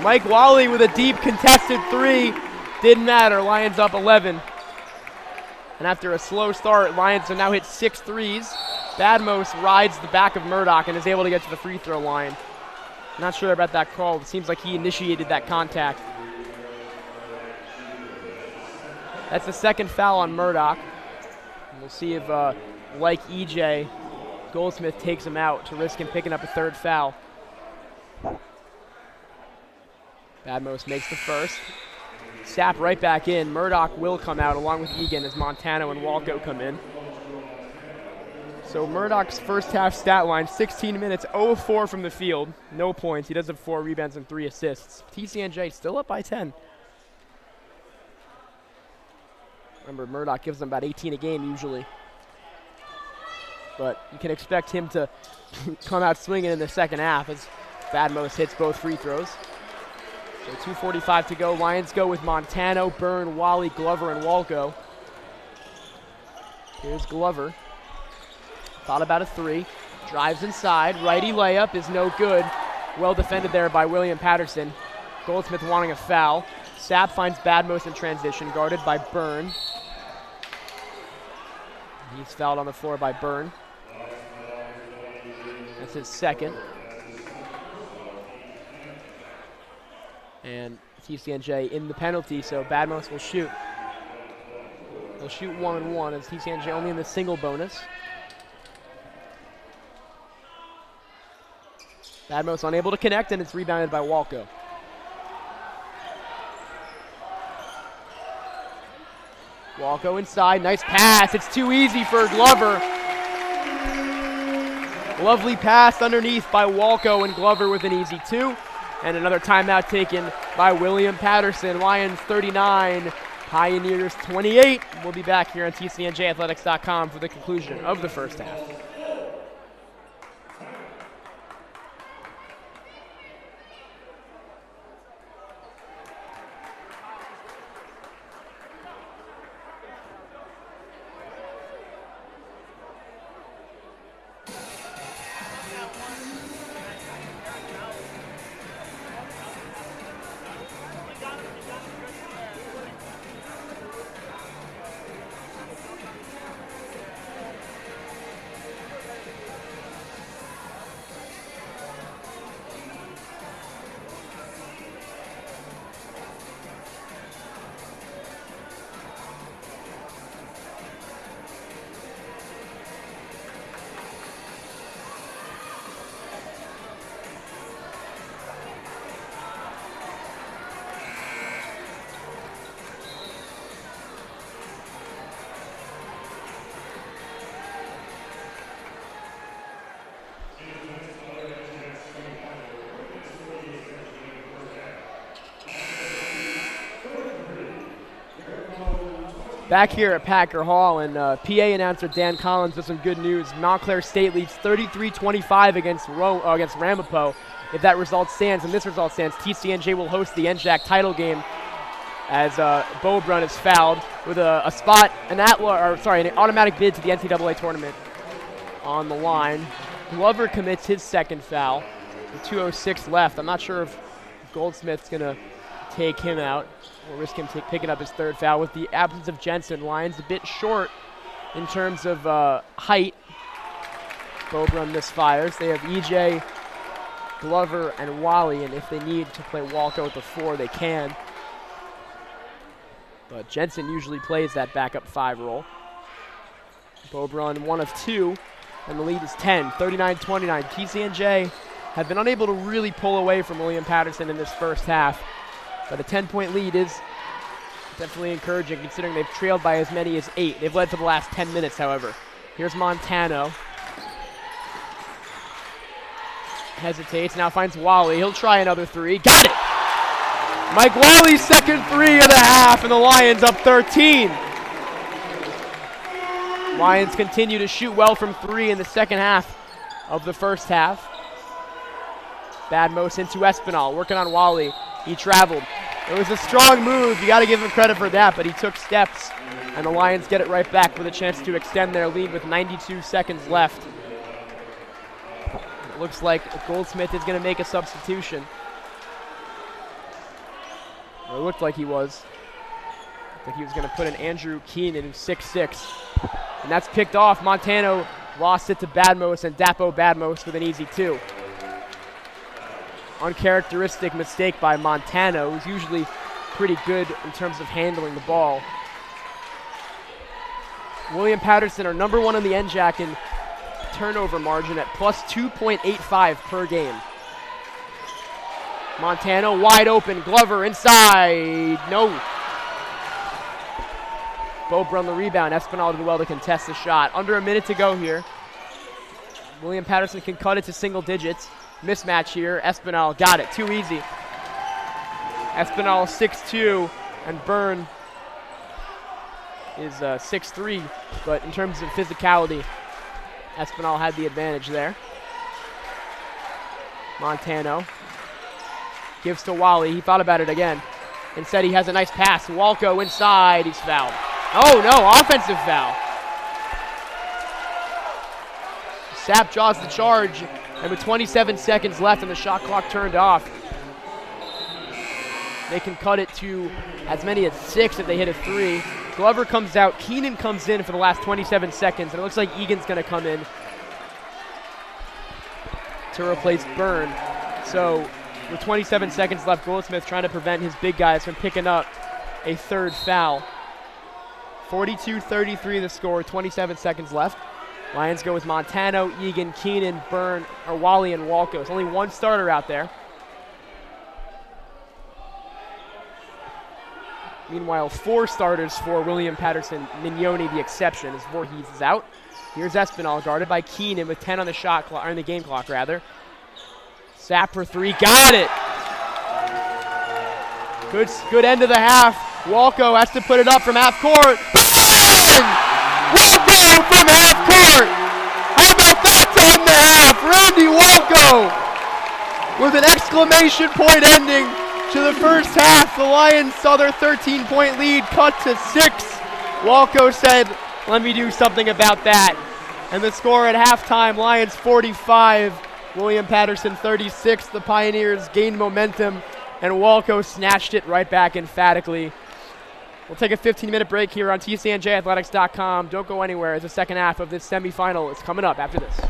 A: Mike Wally with a deep contested three. Didn't matter. Lions up 11. And after a slow start, Lions have now hit 6 threes. Badmost rides the back of Murdoch and is able to get to the free throw line. Not sure about that call. It seems like he initiated that contact. That's the second foul on Murdoch. And we'll see if, like EJ, Goldsmith takes him out to risk him picking up a third foul. Badmost makes the first. Sapp right back in. Murdoch will come out along with Egan as Montano and Walco come in. So Murdoch's first half stat line, 16 minutes, 0 of 4 from the field. No points. He does have 4 rebounds and 3 assists. TCNJ still up by 10. Remember, Murdoch gives them about 18 a game usually. But you can expect him to come out swinging in the second half as Badmost hits both free throws. So 2:45 to go. Lions go with Montano, Byrne, Wally, Glover, and Walco. Here's Glover. Thought about a three. Drives inside. Righty layup is no good. Well defended there by William Patterson. Goldsmith wanting a foul. Sapp finds Badmost in transition, guarded by Byrne. He's fouled on the floor by Byrne. That's his second. And TCNJ in the penalty, so Badmost will shoot. They'll shoot 1-1 as TCNJ only in the single bonus. Badmost unable to connect, and it's rebounded by Walco. Walco inside, nice pass. It's too easy for Glover. Lovely pass underneath by Walco, and Glover with an easy 2. And another timeout taken by William Patterson. Lions 39, Pioneers 28. We'll be back here on TCNJathletics.com for the conclusion of the first half. Back here at Packer Hall, and PA announcer Dan Collins with some good news. Montclair State leads 33-25 against Ramapo. If that result stands, and this result stands, TCNJ will host the NJAC title game as Beaubrun is fouled with an automatic bid to the NCAA tournament on the line. Glover commits his second foul. With 2:06 left. I'm not sure if Goldsmith's going to take him out. We'll risk him picking up his third foul. With the absence of Jensen, Lions a bit short in terms of height. Beaubrun misfires. They have EJ, Glover, and Wally, and if they need to play Walco at the 4, they can. But Jensen usually plays that backup 5 role. Beaubrun 1 of 2, and the lead is 10, 39-29. TCNJ have been unable to really pull away from William Patterson in this first half, but a 10-point lead is definitely encouraging considering they've trailed by as many as 8. They've led for the last 10 minutes, however. Here's Montano. Hesitates, now finds Wally. He'll try another three. Got it! Mike Wally's second three of the half, and the Lions up 13. Lions continue to shoot well from 3 in the second half of the first half. Badmos into Espinal, working on Wally. He traveled. It was a strong move. You got to give him credit for that, but he took steps, and the Lions get it right back with a chance to extend their lead with 92 seconds left. It looks like Goldsmith is going to make a substitution. Or it looked like he was. I think he was going to put in Andrew Keenan, who's 6'6". And that's picked off. Montano lost it to Badmos, and Dapo Badmos with an easy 2. Uncharacteristic mistake by Montano, who's usually pretty good in terms of handling the ball. William Patterson are number 1 in the NJAC in turnover margin at plus 2.85 per game. Montano wide open, Glover inside, no. Beaubrun the rebound, Espinal did well to contest the shot. Under a minute to go here. William Patterson can cut it to single digits. Mismatch here, Espinal got it, too easy. Espinal 6'2", and Byrne is 6'3", but in terms of physicality, Espinal had the advantage there. Montano gives to Wally, he thought about it again. Instead he has a nice pass, Walco inside, he's fouled. Oh no, offensive foul. Sapp draws the charge, and with 27 seconds left and the shot clock turned off, they can cut it to as many as 6 if they hit a 3. Glover comes out, Keenan comes in for the last 27 seconds, and it looks like Egan's gonna come in to replace Byrne. So with 27 seconds left, Goldsmith trying to prevent his big guys from picking up a third foul. 42-33 the score, 27 seconds left. Lions go with Montano, Egan, Keenan, Byrne, or Wally, and Walco. There's only one starter out there. Meanwhile, 4 starters for William Patterson, Mignoni the exception, as Voorhees is out. Here's Espinal, guarded by Keenan with 10 on the shot clock, or in the game clock rather. Sapp for 3, got it! Good end of the half. Walco has to put it up from half court. Walco from half court! How about that to end the half? Randy Walco with an exclamation point ending to the first half. The Lions saw their 13-point lead cut to 6. Walco said, let me do something about that. And the score at halftime, Lions 45, William Patterson 36. The Pioneers gained momentum, and Walco snatched it right back emphatically. We'll take a 15-minute break here on TCNJathletics.com. Don't go anywhere as the second half of this semifinal is coming up after this.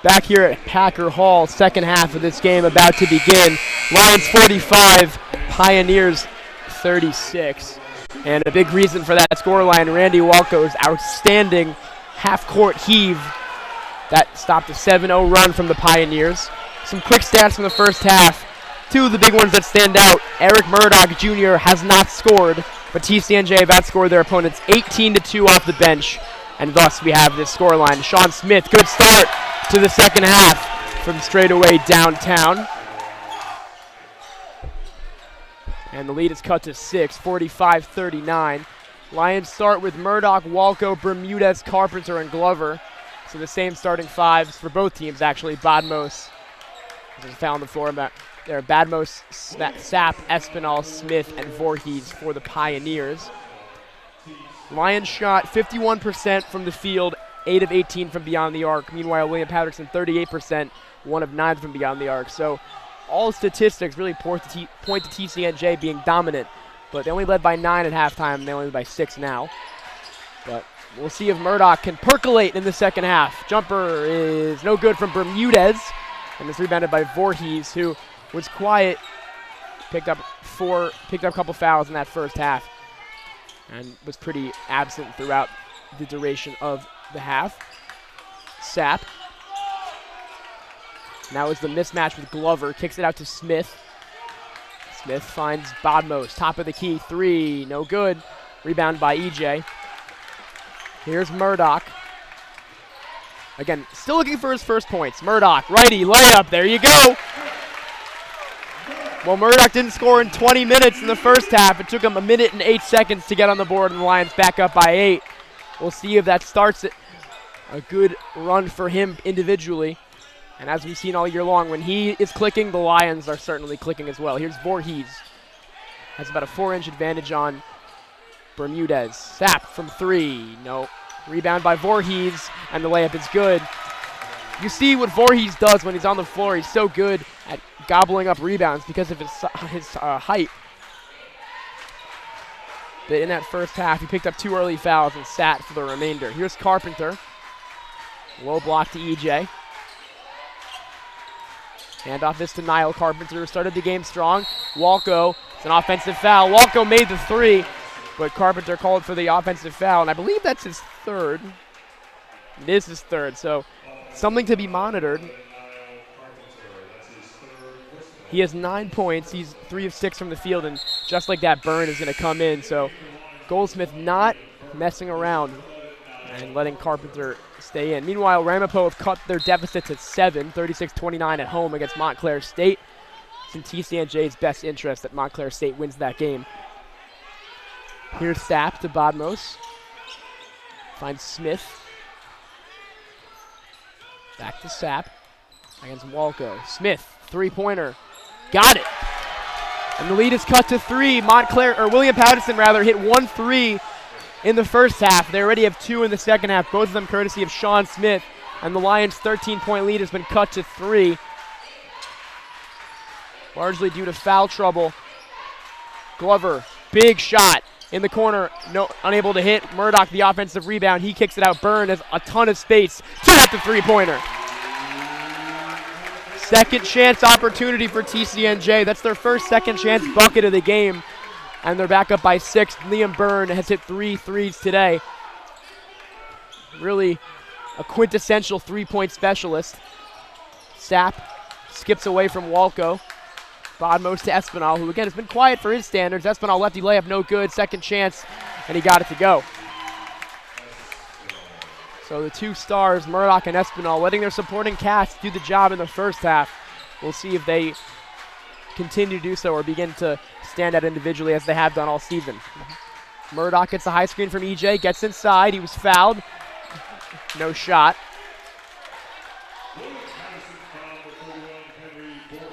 A: Back here at Packer Hall, second half of this game about to begin. Lions 45, Pioneers 36. And a big reason for that scoreline, Randy Walco's outstanding half-court heave that stopped a 7-0 run from the Pioneers. Some quick stats from the first half. Two of the big ones that stand out, Eric Murdoch Jr. has not scored, but TCNJ have outscored their opponents 18-2 off the bench, and thus we have this scoreline. Sean Smith, good start to the second half from straightaway downtown. And the lead is cut to 6, 45-39. Lions start with Murdoch, Walco, Bermudez, Carpenter, and Glover. So the same starting fives for both teams, actually. Badmos, there's a foul on the floor. There, Badmos, Sapp, Espinal, Smith, and Voorhees for the Pioneers. Lions shot 51% from the field, 8 of 18 from beyond the arc. Meanwhile, William Patterson, 38%, 1 of 9 from beyond the arc. So all statistics really point to TCNJ being dominant, but they only led by 9 at halftime. They only led by 6 now. But we'll see if Murdoch can percolate in the second half. Jumper is no good from Bermudez, and it's rebounded by Voorhees, who was quiet, picked up a couple fouls in that first half, and was pretty absent throughout the duration of the half. Sapp. Now is the mismatch with Glover, kicks it out to Smith. Smith finds Badmos, top of the key, 3, no good. Rebound by EJ. Here's Murdoch. Again, still looking for his first points. Murdoch, righty, layup, there you go. Well, Murdoch didn't score in 20 minutes in the first half. It took him 1 minute and 8 seconds to get on the board, and the Lions back up by 8. We'll see if that starts it. A good run for him individually. And as we've seen all year long, when he is clicking, the Lions are certainly clicking as well. Here's Voorhees. Has about a 4-inch advantage on Bermudez. Sapp from 3. No. Rebound by Voorhees, and the layup is good. You see what Voorhees does when he's on the floor. He's so good at gobbling up rebounds because of his height. But in that first half, he picked up 2 early fouls and sat for the remainder. Here's Carpenter. Low block to EJ. Handoff is to Niall Carpenter, who started the game strong. Walco, it's an offensive foul. Walco made the 3, but Carpenter called for the offensive foul, and I believe that's his third. It is his third, so something to be monitored. He has 9 points. He's 3 of 6 from the field, and just like that, Byrne is going to come in. So Goldsmith not messing around and letting Carpenter stay in. Meanwhile, Ramapo have cut their deficit to 7, 36-29 at home against Montclair State. It's in TCNJ's best interest that Montclair State wins that game. Here's Sapp to Badmos. Finds Smith. Back to Sapp against Walco. Smith, 3-pointer. Got it. And the lead is cut to 3. William Patterson hit 1 3 in the first half. They already have 2 in the second half, both of them courtesy of Sean Smith. And the Lions' 13-point lead has been cut to 3. Largely due to foul trouble. Glover, big shot in the corner, unable to hit. Murdoch, the offensive rebound, he kicks it out. Byrne has a ton of space to hit the 3-pointer. Second chance opportunity for TCNJ. That's their first second chance bucket of the game. And they're back up by 6. Liam Byrne has hit 3 threes today. Really a quintessential 3-point specialist. Sapp skips away from Walco. Badmos to Espinal, who again has been quiet for his standards. Espinal lefty layup, no good. Second chance, and he got it to go. So the 2 stars, Murdoch and Espinal, letting their supporting cast do the job in the first half. We'll see if they continue to do so or begin to stand out individually as they have done all season. Murdoch gets a high screen from EJ, gets inside. He was fouled. No shot.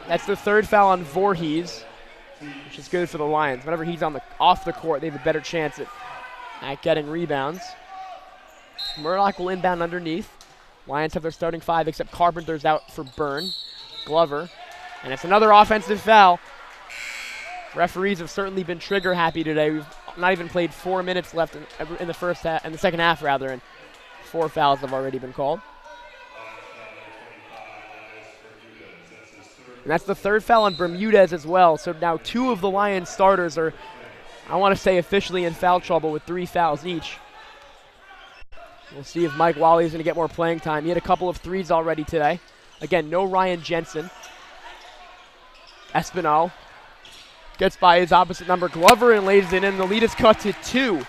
A: That's the 3rd foul on Voorhees, which is good for the Lions. Whenever he's off the court, they have a better chance at getting rebounds. Murdoch will inbound underneath. Lions have their starting 5, except Carpenter's out for Byrne. Glover, and it's another offensive foul. Referees have certainly been trigger happy today. We've not even played 4 minutes left in the first half, in the second half rather, and 4 fouls have already been called. And that's the third foul on Bermudez as well. So now 2 of the Lions starters are, I want to say, officially in foul trouble with 3 fouls each. We'll see if Mike Wally is going to get more playing time. He had a couple of threes already today. Again, no Ryan Jensen. Espinal gets by his opposite number, Glover, and lays it in. The lead is cut to 2.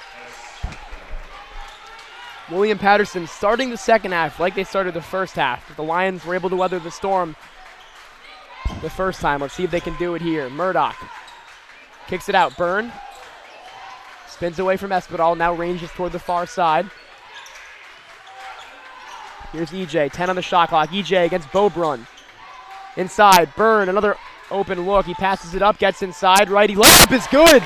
A: William Patterson starting the second half like they started the first half. The Lions were able to weather the storm the first time. Let's see if they can do it here. Murdoch kicks it out. Byrne spins away from Espinal, now ranges toward the far side. Here's EJ, 10 on the shot clock. EJ against Beaubrun. Inside, Byrne, another open look. He passes it up, gets inside. Righty layup is good.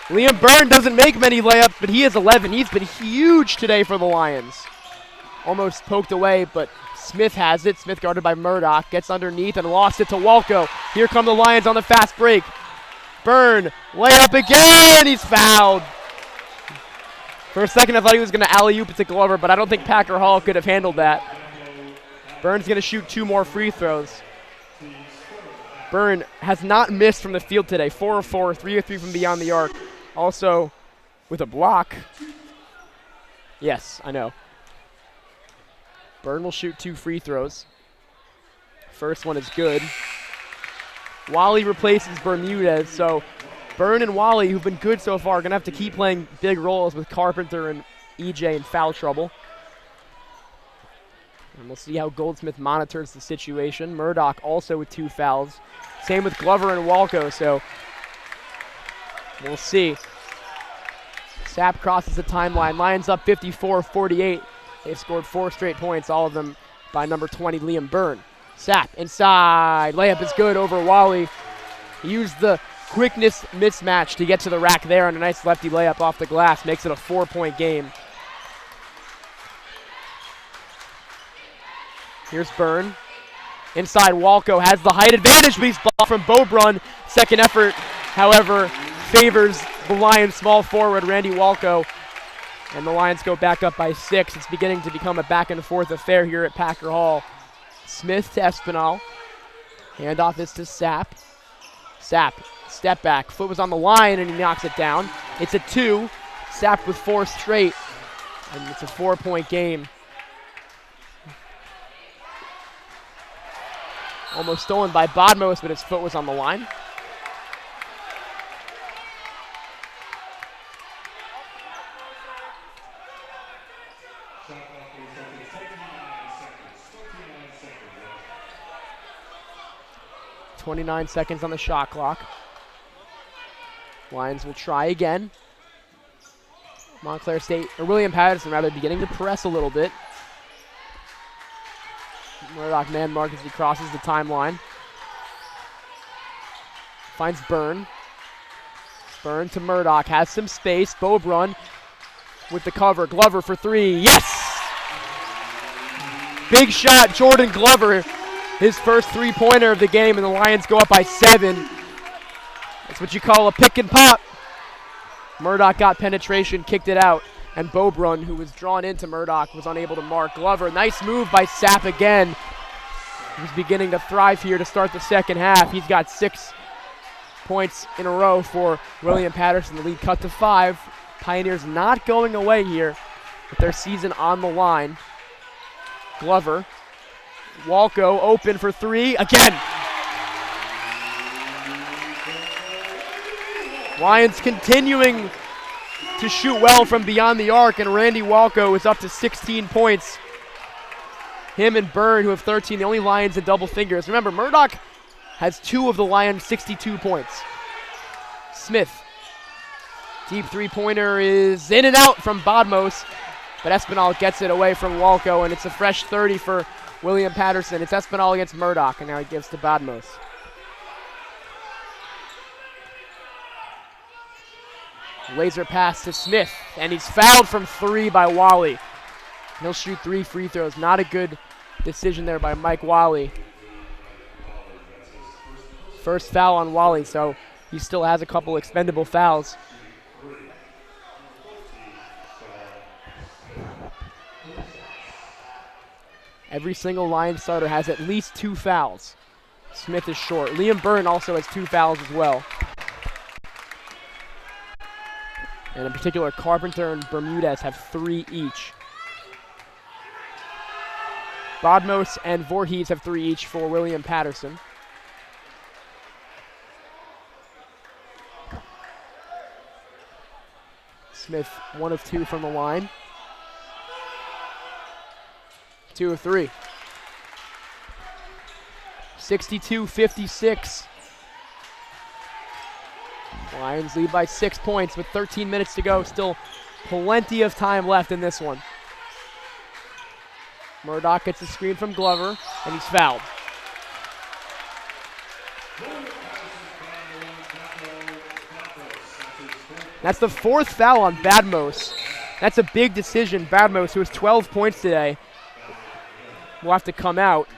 A: Liam Byrne doesn't make many layups, but he has 11. He's been huge today for the Lions. Almost poked away, but Smith has it. Smith guarded by Murdoch. Gets underneath and lost it to Walco. Here come the Lions on the fast break. Byrne, layup again. He's fouled. For a second, I thought he was going to alley-oop it to Glover, but I don't think Packer Hall could have handled that. Byrne's going to shoot 2 more free throws. Byrne has not missed from the field today. 4 of 4, 3 of 3 from beyond the arc. Also with a block. Yes, I know. Byrne will shoot 2 free throws. First one is good. Wally replaces Bermudez, so Byrne and Wally, who've been good so far, are going to have to keep playing big roles with Carpenter and EJ in foul trouble. And we'll see how Goldsmith monitors the situation. Murdoch also with 2 fouls. Same with Glover and Walco, so we'll see. Sapp crosses the timeline. Lions up 54-48. They've scored 4 straight points, all of them by number 20, Liam Byrne. Sapp inside. Layup is good over Wally. He used the quickness mismatch to get to the rack there, and a nice lefty layup off the glass makes it a 4-point game. Here's Byrne. Inside, Walco has the height advantage, but he's blocked from Beaubrun. Second effort, however, favors the Lions small forward, Randy Walco. And the Lions go back up by 6. It's beginning to become a back-and-forth affair here at Packer Hall. Smith to Espinal. Handoff is to Sapp. Sapp, step back. Foot was on the line, and he knocks it down. It's a 2. Sapp with 4 straight, and it's a 4-point game. Almost stolen by Bodmos, but his foot was on the line. .29 seconds on the shot clock. Lions will try again. Montclair State, or William Patterson rather, beginning to press a little bit. Murdoch man mark as he crosses the timeline. Finds Byrne. Byrne to Murdoch, has some space. Beaubrun with the cover. Glover for 3. Yes! Big shot, Jordan Glover. His first 3-pointer of the game, and the Lions go up by 7. That's what you call a pick and pop. Murdoch got penetration, kicked it out, and Beaubrun, who was drawn into Murdoch, was unable to mark. Glover, nice move by Sapp again. He's beginning to thrive here to start the second half. He's got 6 points in a row for William Patterson. The lead cut to 5. Pioneers not going away here with their season on the line. Glover. Walco open for 3 again. Lions continuing to shoot well from beyond the arc, and Randy Walco is up to 16 points. Him and Byrne, who have 13, the only Lions in double fingers. Remember, Murdoch has 2 of the Lions' 62 points. Smith, deep 3-pointer is in and out from Bodmos, but Espinal gets it away from Walco, and it's a fresh 30 for William Patterson. It's Espinal against Murdoch, and now he gives to Bodmos. Laser pass to Smith, and he's fouled from 3 by Wally. He'll shoot 3 free throws. Not a good decision there by Mike Wally. First foul on Wally, so he still has a couple expendable fouls. Every single Lions starter has at least 2 fouls. Smith is short. Liam Byrne also has 2 fouls as well. And in particular, Carpenter and Bermudez have 3 each. Bodmos and Voorhees have 3 each for William Patterson. Smith, 1 of 2 from the line. 2 of 3. 62-56. Lions lead by 6 points with 13 minutes to go. Still plenty of time left in this one. Murdoch gets a screen from Glover, and he's fouled. That's the 4th foul on Badmos. That's a big decision. Badmos, who has 12 points today, will have to come out.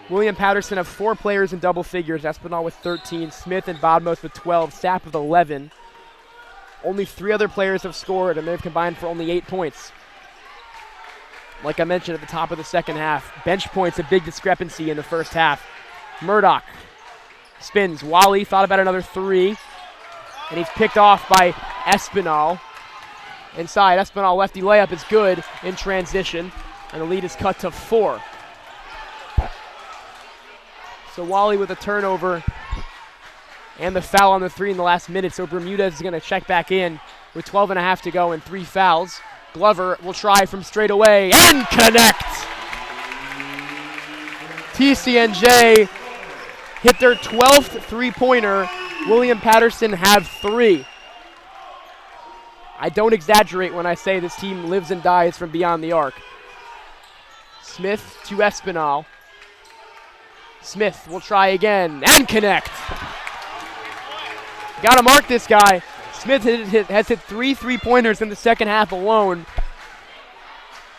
A: William Patterson have 4 players in double figures. Espinal with 13, Smith and Badmos with 12, Sapp with 11. Only 3 other players have scored, and they've combined for only 8 points. Like I mentioned at the top of the second half, bench points a big discrepancy in the first half. Murdoch spins. Wally thought about another 3, and he's picked off by Espinal. Inside, Espinal lefty layup is good in transition, and the lead is cut to 4. So Wally with a turnover and the foul on the 3 in the last minute, so Bermudez is going to check back in with 12.5 to go and 3 fouls. Glover will try from straight away and connect. TCNJ hit their 12th three-pointer. William Patterson have 3. I don't exaggerate when I say this team lives and dies from beyond the arc. Smith to Espinal. Smith will try again and connect. Got to mark this guy. Smith has hit 3 3-pointers in the second half alone.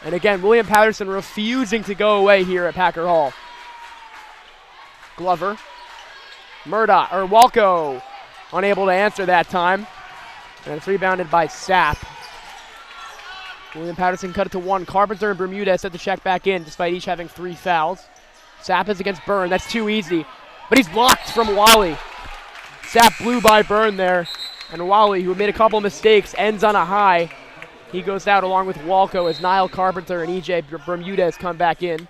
A: And again, William Patterson refusing to go away here at Packer Hall. Glover. Murdoch, or Walco, unable to answer that time. And it's rebounded by Sapp. William Patterson cut it to 1. Carpenter and Bermudez set the check back in, despite each having 3 fouls. Sapp is against Byrne. That's too easy. But he's blocked from Wally. Sapp blew by Byrne there. And Wally, who made a couple mistakes, ends on a high. He goes out along with Walco as Niall Carpenter and E.J. Bermudez come back in.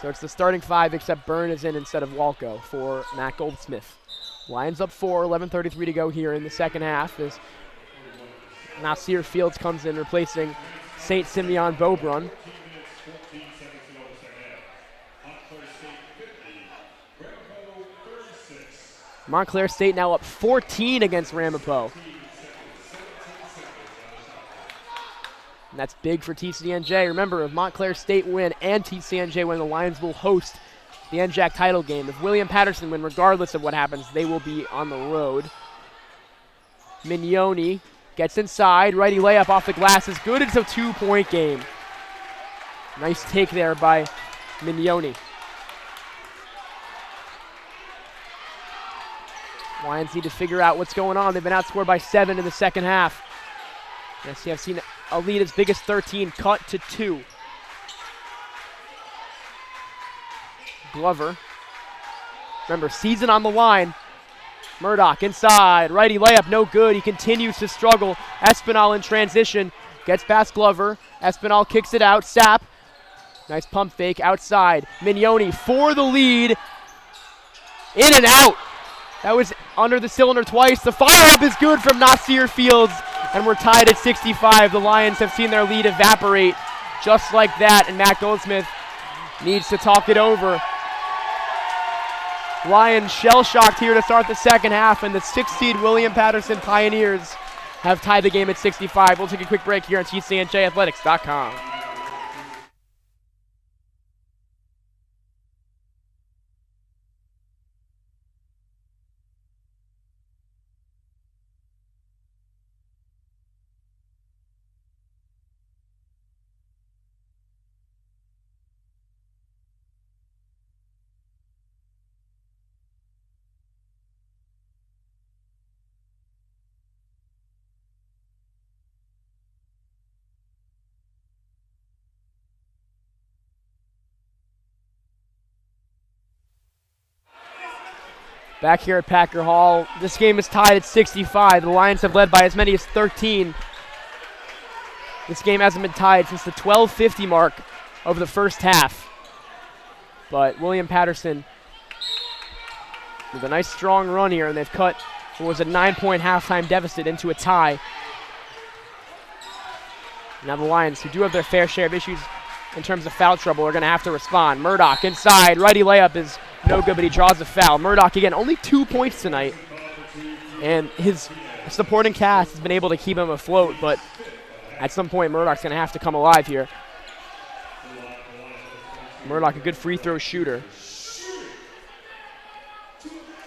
A: So it's the starting 5, except Byrne is in instead of Walco for Matt Goldsmith. Lions up 4, 11:33 to go here in the second half as Nasir Fields comes in replacing St. Simeon Beaubrun. Montclair State now up 14 against Ramapo. And that's big for TCNJ. Remember, if Montclair State win and TCNJ win, the Lions will host the NJAC title game. If William Patterson win, regardless of what happens, they will be on the road. Mignoni gets inside. Righty layup off the glass is good. It's a 2-point game. Nice take there by Mignoni. Lions need to figure out what's going on. They've been outscored by 7 in the second half. Yes, you have seen a lead as big as 13 cut to 2. Glover. Remember, season on the line. Murdoch inside. Righty layup, no good. He continues to struggle. Espinal in transition. Gets past Glover. Espinal kicks it out. Sapp. Nice pump fake outside. Mignoni for the lead. In and out. That was under the cylinder twice. The follow-up is good from Nasir Fields, and we're tied at 65. The Lions have seen their lead evaporate just like that, and Matt Goldsmith needs to talk it over. Lions shell-shocked here to start the second half, and the 6th seed William Patterson Pioneers have tied the game at 65. We'll take a quick break here on TCNJathletics.com. Back here at Packer Hall, this game is tied at 65. The Lions have led by as many as 13. This game hasn't been tied since the 12:50 mark of the first half. But William Patterson with a nice strong run here, and they've cut what was a 9-point halftime deficit into a tie. Now the Lions, who do have their fair share of issues in terms of foul trouble, are going to have to respond. Murdoch inside, righty layup is no good, but he draws a foul. Murdoch, again, only 2 points tonight, and his supporting cast has been able to keep him afloat, but at some point Murdoch's going to have to come alive here. Murdoch, a good free throw shooter.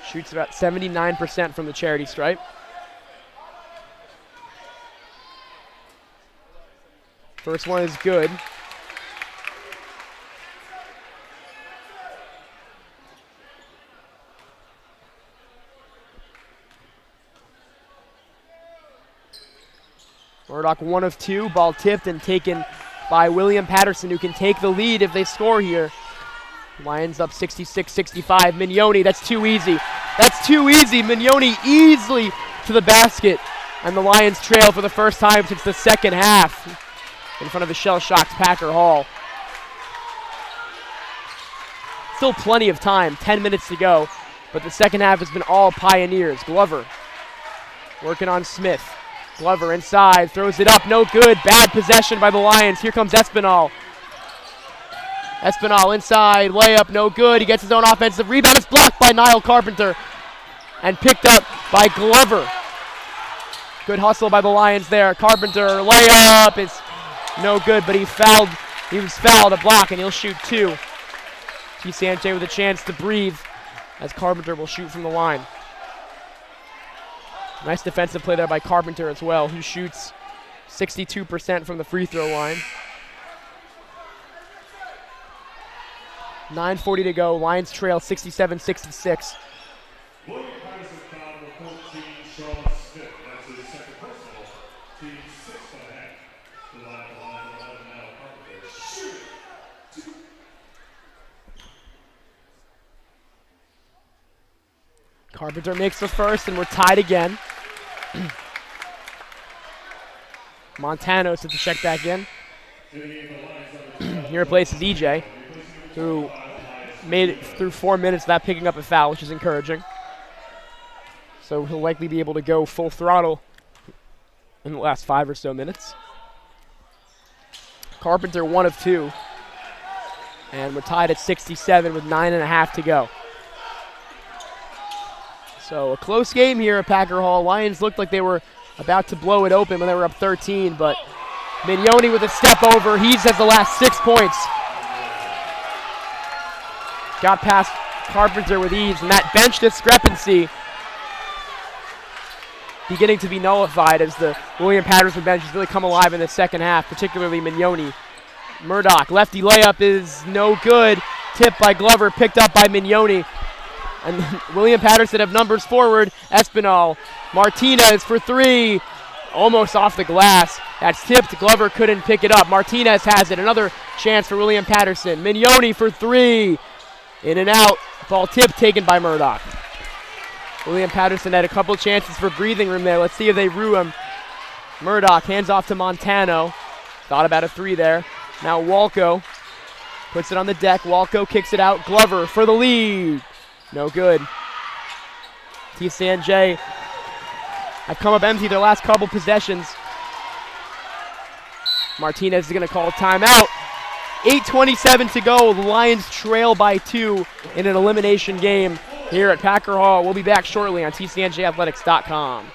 A: Shoots about 79% from the charity stripe. First one is good. Murdoch 1 of 2, ball tipped and taken by William Patterson, who can take the lead if they score here. Lions up 66-65. Mignoni, that's too easy. That's too easy. Mignoni easily to the basket, and the Lions trail for the first time since the second half in front of a shell-shocked Packer Hall. Still plenty of time, 10 minutes to go, but the second half has been all Pioneers. Glover working on Smith. Glover inside, throws it up, no good. Bad possession by the Lions. Here comes Espinal. Espinal inside, layup, no good. He gets his own offensive rebound. It's blocked by Niall Carpenter and picked up by Glover. Good hustle by the Lions there. Carpenter, layup, it's no good, but he was fouled, a block, and he'll shoot 2. TCNJ with a chance to breathe as Carpenter will shoot from the line. Nice defensive play there by Carpenter as well, who shoots 62% from the free throw line. 9:40 to go. Lions trail 67-66. Carpenter makes the first, and we're tied again. Montano sets the check back in. He replaces EJ, who made it through 4 minutes without picking up a foul, which is encouraging. So he'll likely be able to go full throttle in the last 5 or so minutes. Carpenter 1 of 2. And we're tied at 67 with 9.5 to go. So a close game here at Packer Hall. Lions looked like they were about to blow it open when they were up 13, but Mignoni with a step over. He has the last 6 points. Got past Carpenter with ease, and that bench discrepancy beginning to be nullified as the William Patterson bench has really come alive in the second half, particularly Mignoni. Murdoch, lefty layup is no good. Tipped by Glover, picked up by Mignoni. And William Patterson have numbers forward. Espinal, Martinez for 3, almost off the glass. That's tipped. Glover couldn't pick it up. Martinez has it. Another chance for William Patterson. Mignoni for 3, in and out. Ball tipped, taken by Murdoch. William Patterson had a couple chances for breathing room there. Let's see if they rue him. Murdoch hands off to Montano. Thought about a 3 there. Now Walco puts it on the deck. Walco kicks it out. Glover for the lead. No good. TCNJ have come up empty their last couple possessions. Martinez is going to call a timeout. 8:27 to go. The Lions trail by 2 in an elimination game here at Packer Hall. We'll be back shortly on TCNJathletics.com.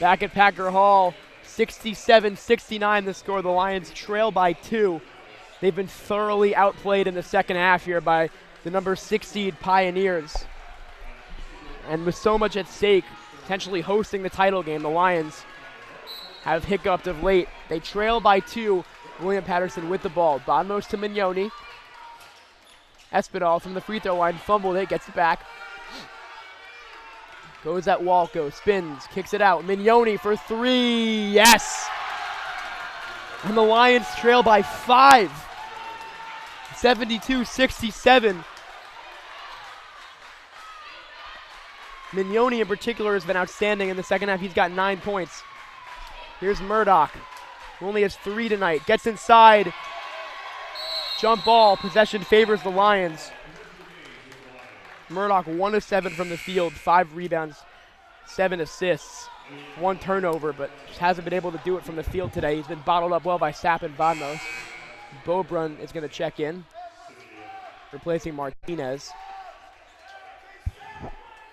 A: Back at Packer Hall, 67-69 the score. The Lions trail by 2. They've been thoroughly outplayed in the second half here by the number 6 seed Pioneers. And with so much at stake, potentially hosting the title game, the Lions have hiccuped of late. They trail by 2. William Patterson with the ball. Bottommost to Mignoni. Espinal from the free throw line, fumbled it, gets it back. Goes at Walco, spins, kicks it out. Mignoni for 3, yes! And the Lions trail by 5. 72-67. Mignoni in particular has been outstanding in the second half. He's got 9 points. Here's Murdoch, who only has 3 tonight. Gets inside. Jump ball. Possession favors the Lions. Murdoch 1 of 7 from the field. 5 rebounds, 7 assists. 1 turnover, but just hasn't been able to do it from the field today. He's been bottled up well by Sapp and Bodnos. Bobrun is going to check in, replacing Martinez.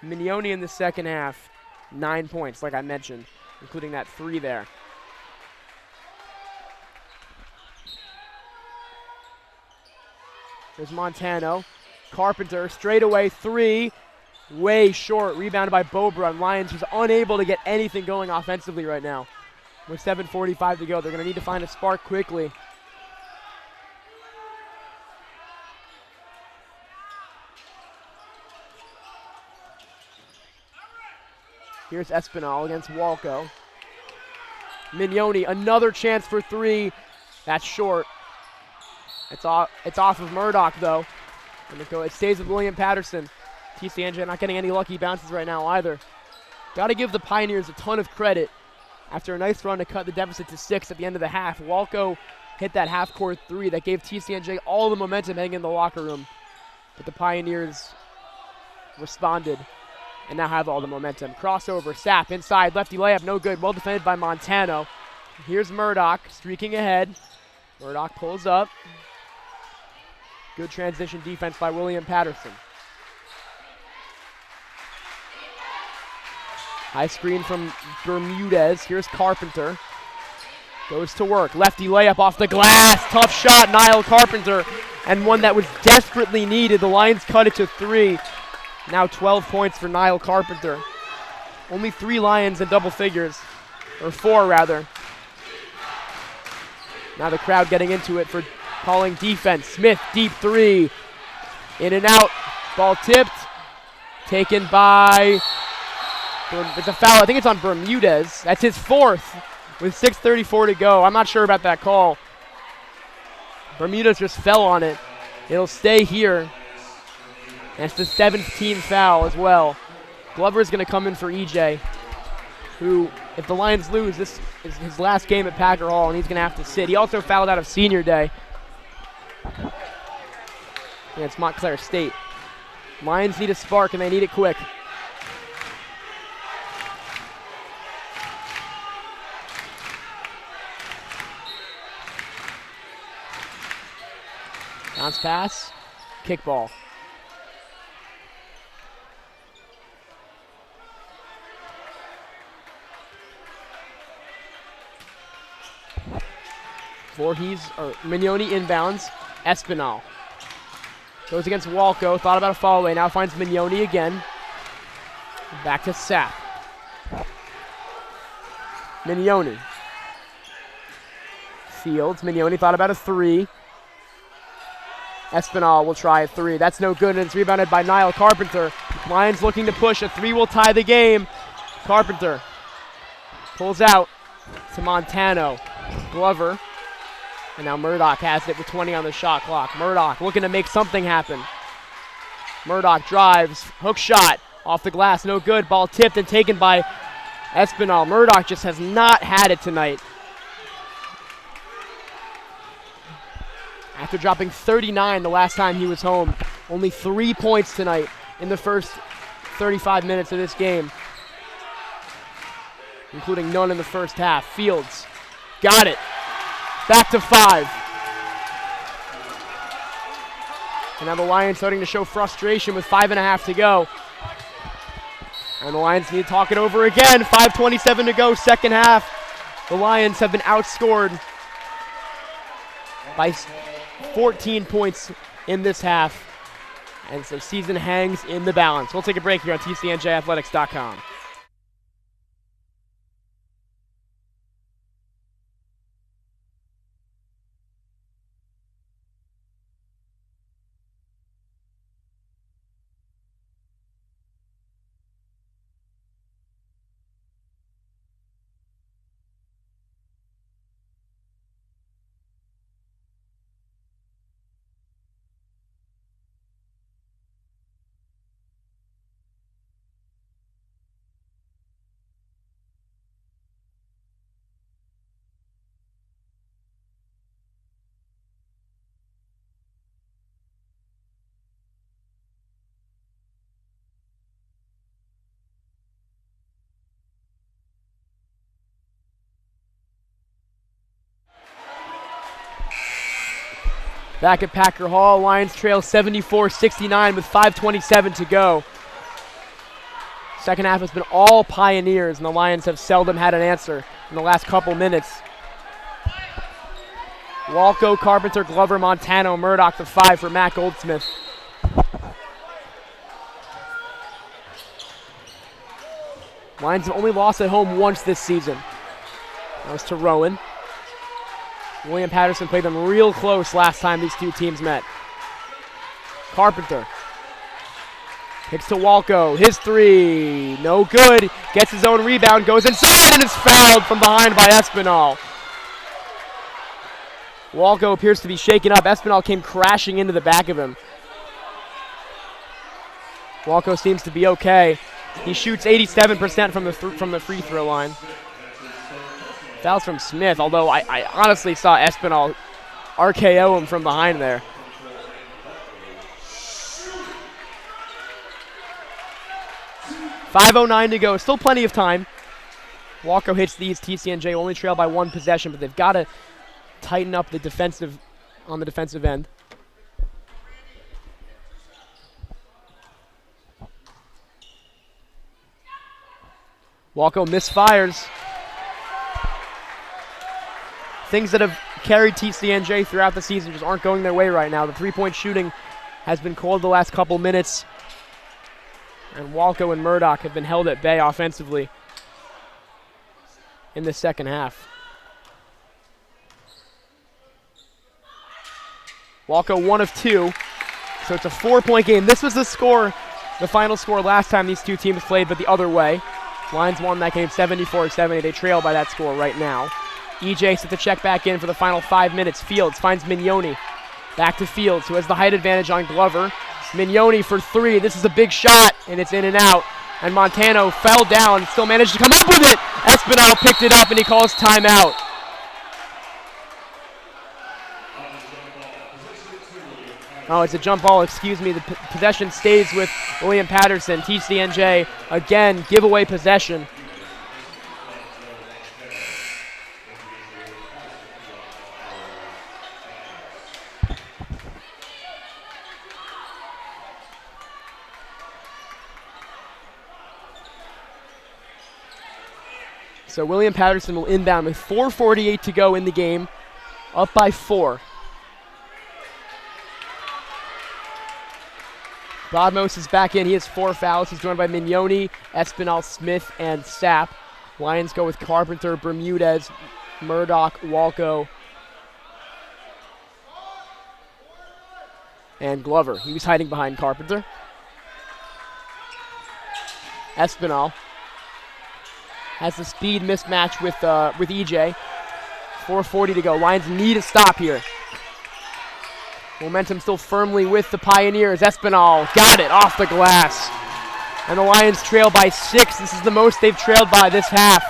A: Mignoni in the second half, 9 points, like I mentioned, including that 3 there. There's Montano. Carpenter, straightaway 3, way short, rebounded by Bobrun. Lions just unable to get anything going offensively right now. With 7:45 to go, they're going to need to find a spark quickly. Here's Espinal against Walco. Mignoni, another chance for 3. That's short. It's off of Murdoch, though. And it stays with William Patterson. TCNJ not getting any lucky bounces right now either. Got to give the Pioneers a ton of credit. After a nice run to cut the deficit to 6 at the end of the half, Walco hit that half-court 3 that gave TCNJ all the momentum heading in the locker room. But the Pioneers responded and now have all the momentum. Crossover, Sapp inside, lefty layup, no good. Well defended by Montano. Here's Murdoch streaking ahead. Murdoch pulls up. Good transition defense by William Patterson. High screen from Bermudez. Here's Carpenter. Goes to work. Lefty layup off the glass. Tough shot, Niall Carpenter. And one that was desperately needed. The Lions cut it to 3. Now 12 points for Niall Carpenter. Only 3 Lions in double figures. Or 4, rather. Now the crowd getting into it for calling defense. Smith, deep 3. In and out. Ball tipped. Taken by... It's a foul. I think it's on Bermudez. That's his 4th with 6:34 to go. I'm not sure about that call. Bermudez just fell on it. It'll stay here. That's the 7th team foul as well. Glover's going to come in for EJ, who, if the Lions lose, this is his last game at Packer Hall, and he's going to have to sit. He also fouled out of senior day against Montclair State. Lions need a spark, and they need it quick. Bounce pass, kickball. Mignoni inbounds. Espinal goes against Walco. Thought about a fall away. Now finds Mignoni again. Back to Sapp. Mignoni. Fields. Mignoni thought about a 3. Espinal will try a 3. That's no good, and it's rebounded by Niall Carpenter. Lions looking to push. A 3 will tie the game. Carpenter pulls out to Montano. Glover. And now Murdoch has it with 20 on the shot clock. Murdoch looking to make something happen. Murdoch drives. Hook shot. Off the glass. No good. Ball tipped and taken by Espinal. Murdoch just has not had it tonight. After dropping 39 the last time he was home. Only 3 points tonight in the first 35 minutes of this game, including none in the first half. Fields got it. Back to 5. And now the Lions starting to show frustration with 5.5 to go. And the Lions need to talk it over again. 5:27 to go, second half. The Lions have been outscored by 14 points in this half. And so season hangs in the balance. We'll take a break here on TCNJathletics.com. Back at Packer Hall, Lions trail 74-69 with 5:27 to go. Second half has been all Pioneers, and the Lions have seldom had an answer in the last couple minutes. Walco, Carpenter, Glover, Montano, Murdoch, the 5 for Matt Goldsmith. Lions have only lost at home once this season. That was to Rowan. William Patterson played them real close last time these two teams met. Carpenter kicks to Walco. His 3, no good. Gets his own rebound, goes inside, and is fouled from behind by Espinal. Walco appears to be shaken up. Espinal came crashing into the back of him. Walco seems to be okay. He shoots 87% from the free throw line. Fouls from Smith, although I honestly saw Espinal RKO him from behind there. .509 to go, still plenty of time. Walco hits these. TCNJ only trail by 1 possession, but they've got to tighten up the defensive on the defensive end. Walco misfires. Things that have carried TCNJ throughout the season just aren't going their way right now. The three-point shooting has been cold the last couple minutes. And Walco and Murdoch have been held at bay offensively in the second half. Walco 1 of 2, so it's a 4-point game. This was the final score last time these two teams played, but the other way. Lions won that game 74-70. They trail by that score right now. EJ set the check back in for the final 5 minutes. Fields finds Mignoni. Back to Fields, who has the height advantage on Glover. Mignoni for 3. This is a big shot, and it's in and out. And Montano fell down, still managed to come up with it. Espinal picked it up, and he calls timeout. Oh, it's a jump ball, excuse me. The possession stays with William Patterson. TCNJ, again, giveaway possession. So William Patterson will inbound with 4:48 to go in the game, up by 4. Bodmos is back in. He has 4 fouls. He's joined by Mignoni, Espinal, Smith, and Sapp. Lions go with Carpenter, Bermudez, Murdoch, Walco, and Glover. He was hiding behind Carpenter. Espinal has the speed mismatch with EJ. 4:40 to go. Lions need a stop here. Momentum still firmly with the Pioneers. Espinal got it off the glass. And the Lions trail by 6. This is the most they've trailed by this half.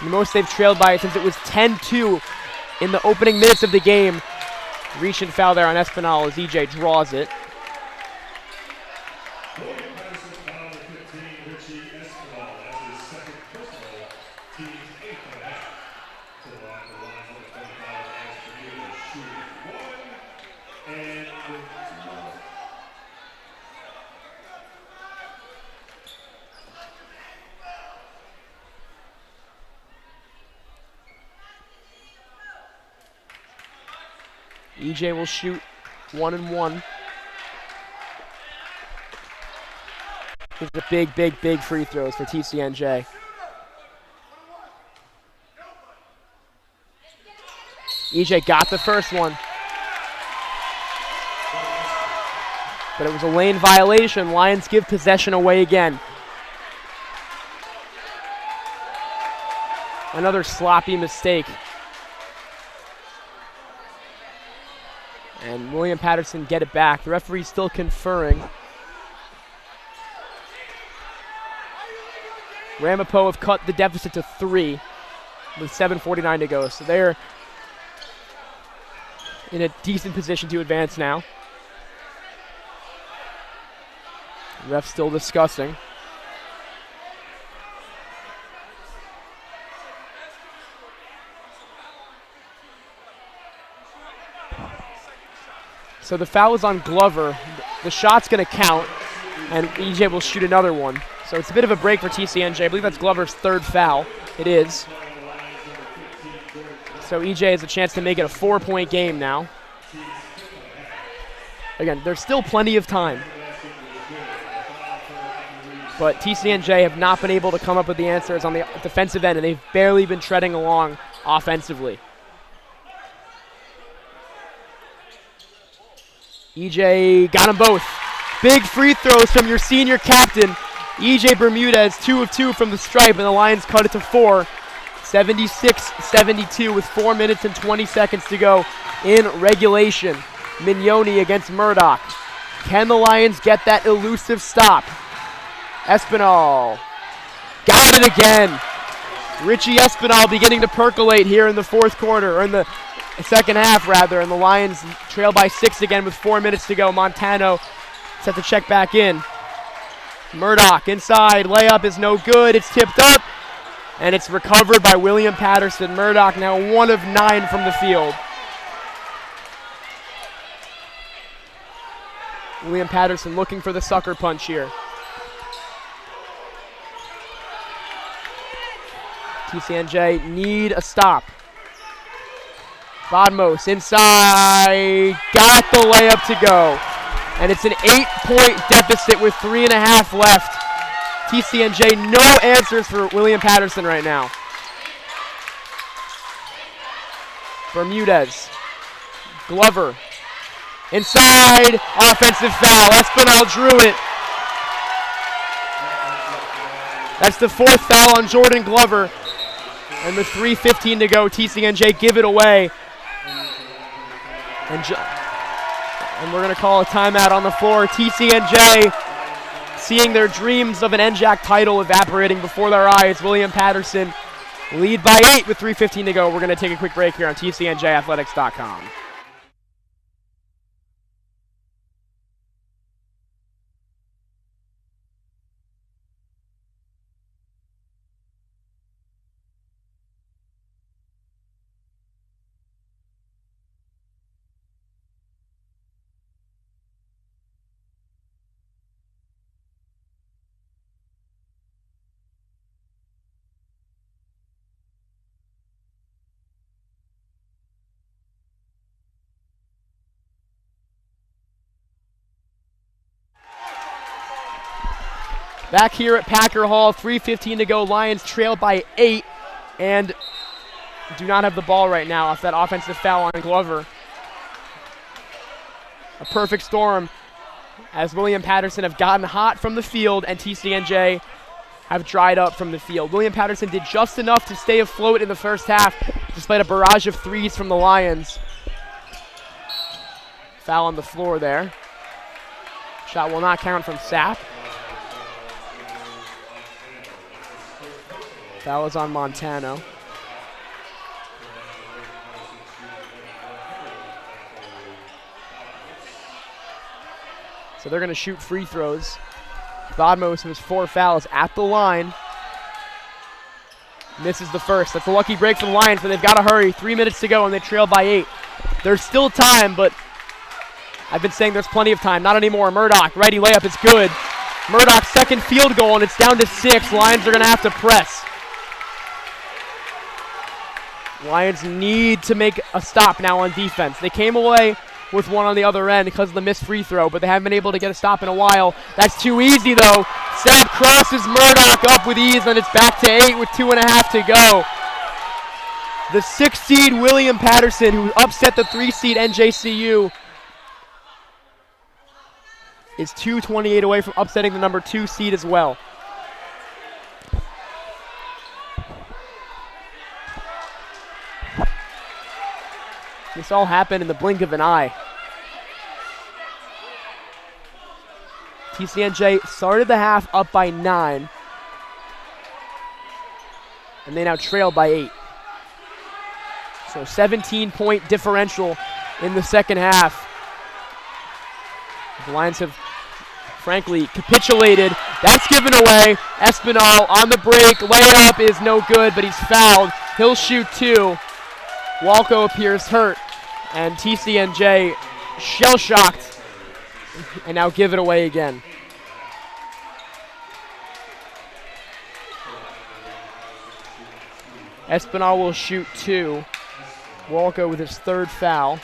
A: The most they've trailed by since it was 10-2 in the opening minutes of the game. Reach and foul there on Espinal as EJ draws it. EJ will shoot 1 and 1. These are big free throws for TCNJ. EJ got the first one. But it was a lane violation. Lions give possession away again. Another sloppy mistake. And William Patterson get it back. The referee still conferring. Ramapo have cut the deficit to 3 with 7:49 to go. So they're in a decent position to advance now. Ref still discussing. So the foul is on Glover. The shot's going to count, and EJ will shoot another one. So it's a bit of a break for TCNJ. I believe that's Glover's 3rd foul. It is. So EJ has a chance to make it a 4-point game now. Again, there's still plenty of time. But TCNJ have not been able to come up with the answers on the defensive end, and they've barely been treading along offensively. EJ got them both. Big free throws from your senior captain, EJ Bermudez, 2 of 2 from the stripe, and the Lions cut it to 4. 76-72 with 4 minutes and 20 seconds to go in regulation. Mignoni against Murdoch. Can the Lions get that elusive stop? Espinal got it again. Richie Espinal beginning to percolate here in the 4th quarter, or in the second half rather, and the Lions trail by 6 again with 4 minutes to go. Montano set to check back in. Murdoch inside, layup is no good. It's tipped up, and it's recovered by William Patterson. Murdoch now 1 of 9 from the field. William Patterson looking for the sucker punch here. TCNJ need a stop. Bodmos inside, got the layup to go. And it's an 8-point deficit with 3.5 left. TCNJ, no answers for William Patterson right now. Bermudez, Glover, inside, offensive foul. Espinal drew it. That's the 4th foul on Jordan Glover. And with 3:15 to go, TCNJ give it away. And we're going to call a timeout on the floor. TCNJ seeing their dreams of an NJAC title evaporating before their eyes. William Patterson lead by 8 with 3:15 to go. We're going to take a quick break here on TCNJathletics.com. Back here at Packer Hall, 3:15 to go. Lions trail by 8 and do not have the ball right now off that offensive foul on Glover. A perfect storm as William Patterson have gotten hot from the field and TCNJ have dried up from the field. William Patterson did just enough to stay afloat in the first half despite a barrage of threes from the Lions. Foul on the floor there. Shot will not count from Sapp. Foul is on Montano. So they're going to shoot free throws. Bodmos has 4 fouls at the line. Misses the first. That's a lucky break for the Lions, but they've got to hurry. 3 minutes to go, and they trail by 8. There's still time, but I've been saying there's plenty of time. Not anymore. Murdoch, righty layup is good. Murdoch's second field goal, and it's down to 6. Lions are going to have to press. Lions need to make a stop now on defense. They came away with one on the other end because of the missed free throw, but they haven't been able to get a stop in a while. That's too easy, though. Sapp crosses Murdoch up with ease, and it's back to 8 with 2.5 to go. The 6 seed William Patterson, who upset the 3 seed NJCU, is 2:28 away from upsetting the number 2 seed as well. This all happened in the blink of an eye. TCNJ started the half up by 9, and they now trail by 8. So 17-point differential in the second half. The Lions have, frankly, capitulated. That's given away. Espinal on the break. Layup is no good, but he's fouled. He'll shoot 2. Walco appears hurt, and TCNJ shell-shocked, and now give it away again. Espinal will shoot 2. Walco with his 3rd foul.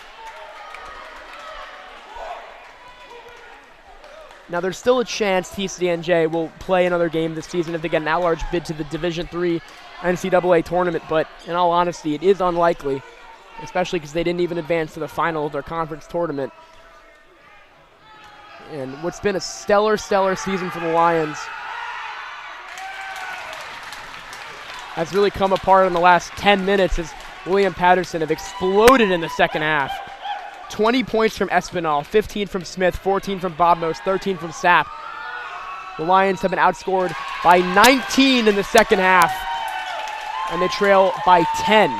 A: Now there's still a chance TCNJ will play another game this season if they get an at-large bid to the Division III NCAA tournament, but in all honesty, it is unlikely, especially because they didn't even advance to the final of their conference tournament. And what's been a stellar season for the Lions has really come apart in the last 10 minutes as William Patterson have exploded in the second half. 20 points from Espinal, 15 from Smith, 14 from Bobnos, 13 from Sapp. The Lions have been outscored by 19 in the second half, and they trail by 10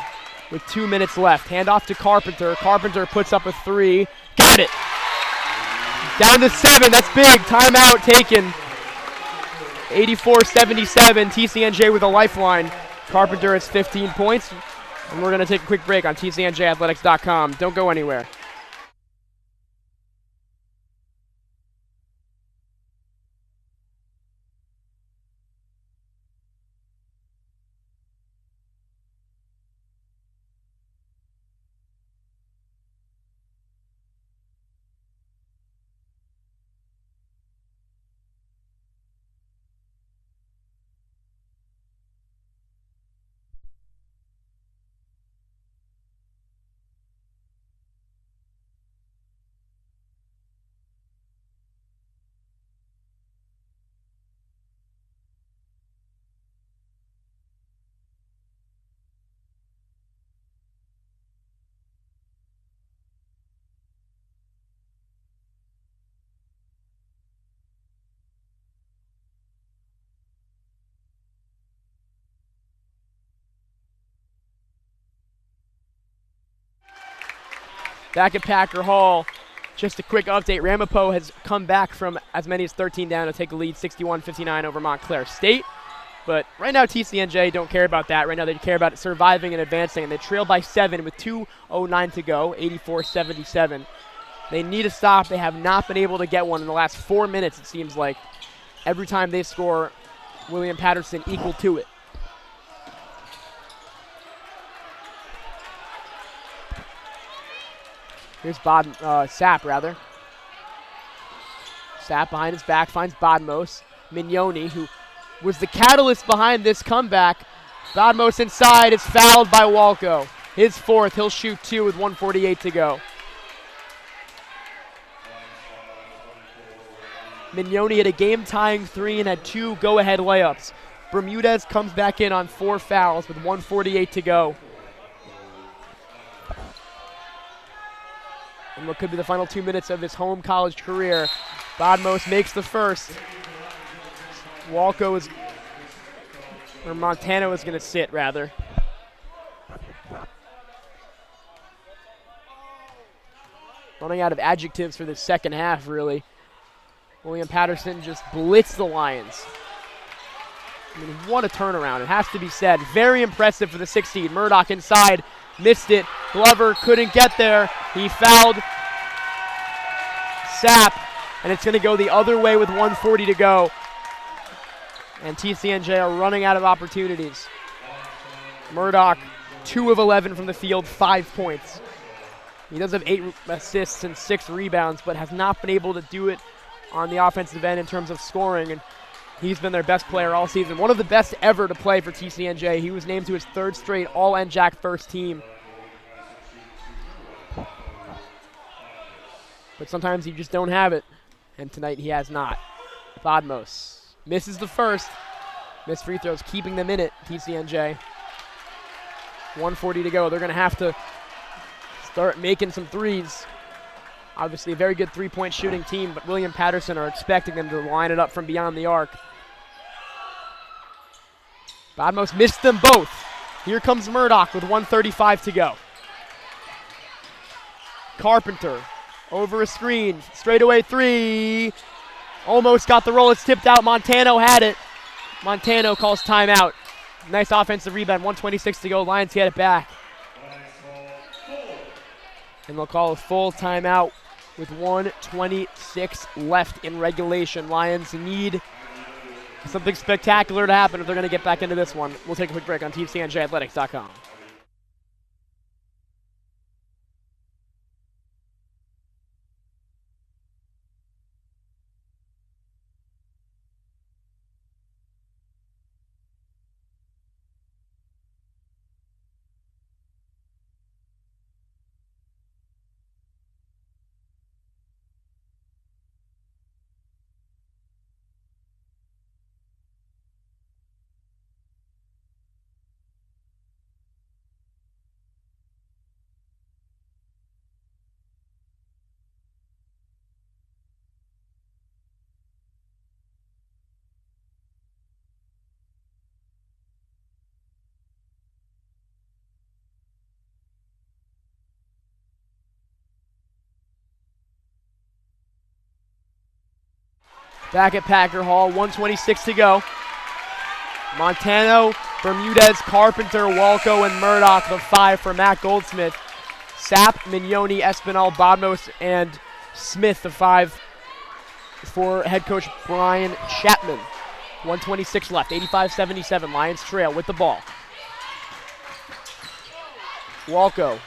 A: with 2 minutes left. Handoff to Carpenter. Carpenter puts up a 3. Got it! Down to 7. That's big. Timeout taken. 84-77. TCNJ with a lifeline. Carpenter has 15 points. And we're going to take a quick break on TCNJathletics.com. Don't go anywhere. Back at Packer Hall, just a quick update. Ramapo has come back from as many as 13 down to take a lead 61-59 over Montclair State. But right now TCNJ don't care about that. Right now they care about surviving and advancing, and they trail by 7 with 2:09 to go, 84-77. They need a stop. They have not been able to get one in the last 4 minutes, it seems like. Every time they score, William Patterson equal to it. Here's Sapp, rather. Sapp behind his back finds Bodmos. Mignoni, who was the catalyst behind this comeback. Bodmos inside is fouled by Walco. His 4th. He'll shoot 2 with 1:48 to go. Mignoni had a game-tying 3 and had 2 go-ahead layups. Bermudez comes back in on 4 fouls with 1:48 to go. And what could be the final 2 minutes of his home college career. Bodmos makes the first. Walco is, or Montana is going to sit, rather. Running out of adjectives for the second half, really. William Patterson just blitzed the Lions. I mean, what a turnaround, it has to be said. Very impressive for the 6 seed. Murdoch inside, missed it. Glover couldn't get there. He fouled Sapp, and it's going to go the other way with 1:40 to go. And TCNJ are running out of opportunities. Murdoch 2 of 11 from the field, 5 points. He does have 8 assists and 6 rebounds, but has not been able to do it on the offensive end in terms of scoring, and he's been their best player all season. One of the best ever to play for TCNJ. He was named to his 3rd straight All-NJAC first team. But sometimes you just don't have it, and tonight he has not. Badmos misses the first. Missed free throws, keeping them in it, TCNJ. 1:40 to go. They're going to have to start making some threes. Obviously a very good three-point shooting team, but William Patterson are expecting them to line it up from beyond the arc. Badmos missed them both. Here comes Murdoch with 1:35 to go. Carpenter over a screen, straightaway 3. Almost got the roll, it's tipped out. Montano had it. Montano calls timeout. Nice offensive rebound, 1:26 to go. Lions get it back. And they'll call a full timeout with 1:26 left in regulation. Lions need something spectacular to happen if they're going to get back into this one. We'll take a quick break on TCNJathletics.com. Back at Packer Hall, 1:26 to go. Montano, Bermudez, Carpenter, Walco, and Murdoch, the 5 for Matt Goldsmith. Sapp, Mignoni, Espinal, Badmos, and Smith, the 5 for head coach Brian Chapman. 1:26 left, 85-77, Lions trail with the ball. Walco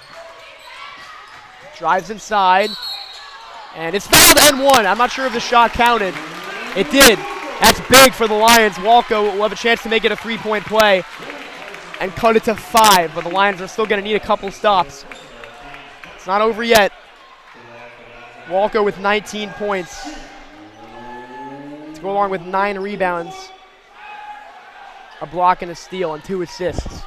A: drives inside, and it's fouled and one. I'm not sure if the shot counted. It did. That's big for the Lions. Walco will have a chance to make it a 3-point play and cut it to 5, but the Lions are still going to need a couple stops. It's not over yet. Walco with 19 points to go along with 9 rebounds, a block and a steal, and 2 assists.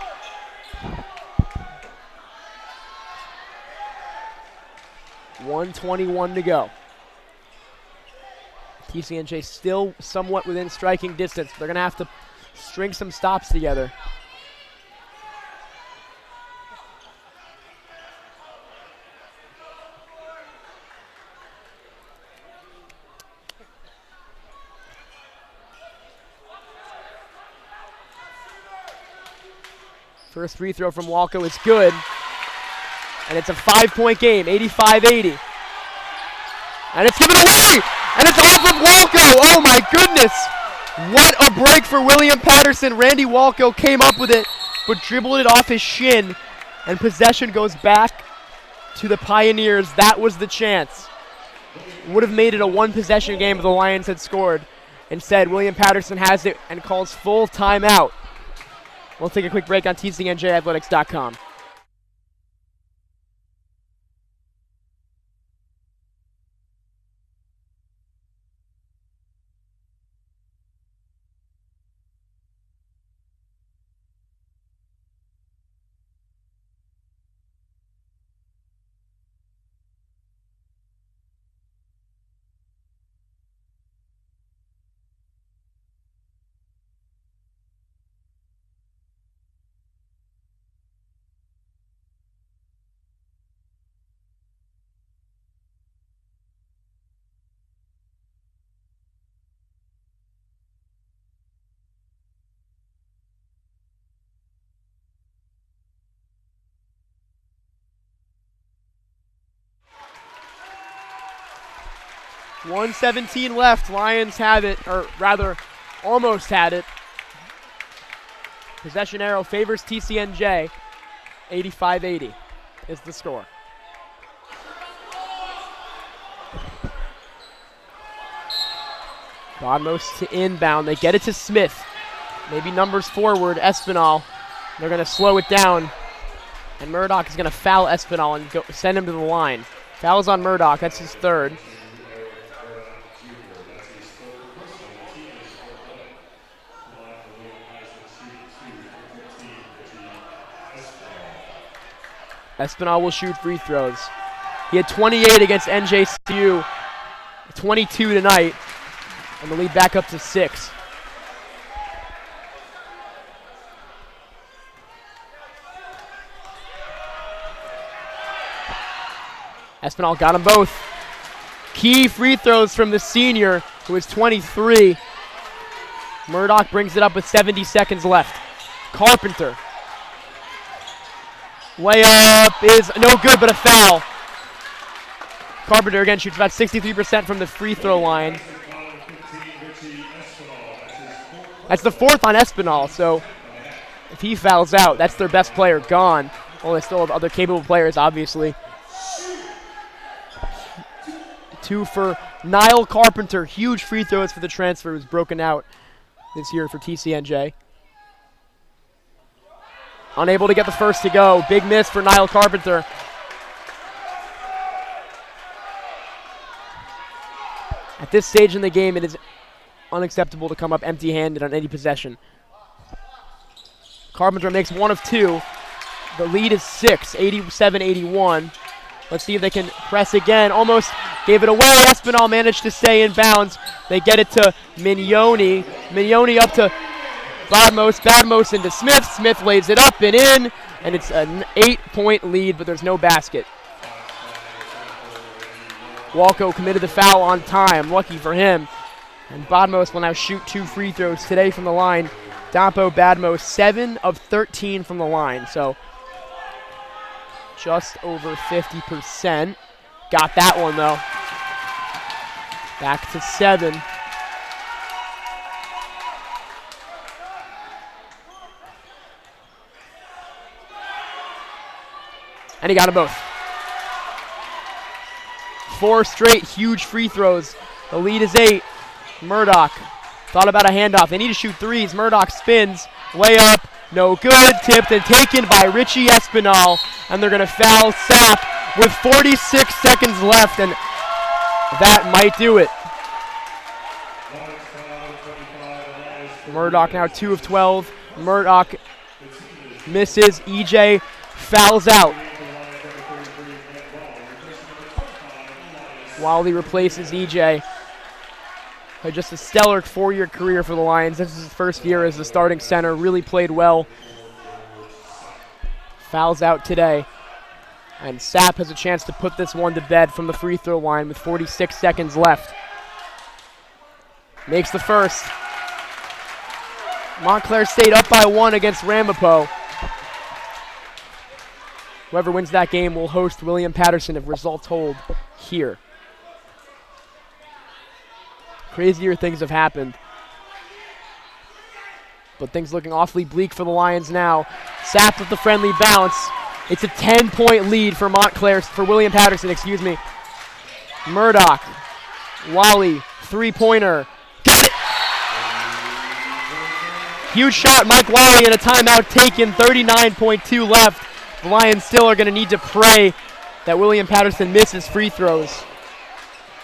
A: .121 to go. TCNJ still somewhat within striking distance. They're going to have to string some stops together. First free throw from Walco is good. And it's a 5-point game, 85-80. And it's given away! And it's off of Walco! Oh my goodness! What a break for William Patterson. Randy Walco came up with it, but dribbled it off his shin. And possession goes back to the Pioneers. That was the chance. Would have made it a 1-possession game if the Lions had scored. Instead, William Patterson has it and calls full timeout. We'll take a quick break on TCNJathletics.com. .117 left. Lions have it, or rather, almost had it. Possession arrow favors TCNJ. 85-80 is the score. Bodmos to inbound. They get it to Smith. Maybe numbers forward, Espinal. They're going to slow it down. And Murdoch is going to foul Espinal and send him to the line. Fouls on Murdoch. That's his third. Espinal will shoot free throws. He had 28 against NJCU, 22 tonight, and the lead back up to 6. Espinal got them both. Key free throws from the senior, who is 23. Murdoch brings it up with 70 seconds left. Carpenter. Layup is no good, but a foul. Carpenter again shoots about 63% from the free throw line. That's the fourth on Espinal, so if he fouls out, that's their best player gone. Well, they still have other capable players, obviously. 2 for Niall Carpenter. Huge free throws for the transfer, who's broken out this year for TCNJ. Unable to get the first to go. Big miss for Niall Carpenter. At this stage in the game, it is unacceptable to come up empty-handed on any possession. Carpenter makes 1 of 2. The lead is 6, 87-81. Let's see if they can press again. Almost gave it away. Espinal managed to stay in bounds. They get it to Mignoni. Mignoni up to Badmos. Badmos into Smith. Smith lays it up and in. And it's an 8-point lead, but there's no basket. Walco committed the foul on time. Lucky for him. And Badmos will now shoot 2 free throws today from the line. Dampo Badmos, 7 of 13 from the line. So just over 50%. Got that one, though. Back to 7. And he got them both. 4 straight huge free throws. The lead is 8. Murdoch thought about a handoff. They need to shoot threes. Murdoch spins. Layup. No good. Tipped and taken by Richie Espinal. And they're going to foul Sapp with 46 seconds left. And that might do it. Murdoch now 2 of 12. Murdoch misses. EJ fouls out. Wiley replaces EJ. Had just a stellar 4-year career for the Lions. This is his first year as the starting center. Really played well. Fouls out today. And Sapp has a chance to put this one to bed from the free throw line with 46 seconds left. Makes the first. Montclair State up by 1 against Ramapo. Whoever wins that game will host William Patterson if results hold here. Crazier things have happened. But things looking awfully bleak for the Lions now. Sapp with the friendly bounce. It's a 10-point lead for Montclair, for William Patterson, excuse me. Murdoch. Wally, 3-pointer. Got it! Huge shot, Mike Wally, and a timeout taken. 39.2 left. The Lions still are going to need to pray that William Patterson misses free throws.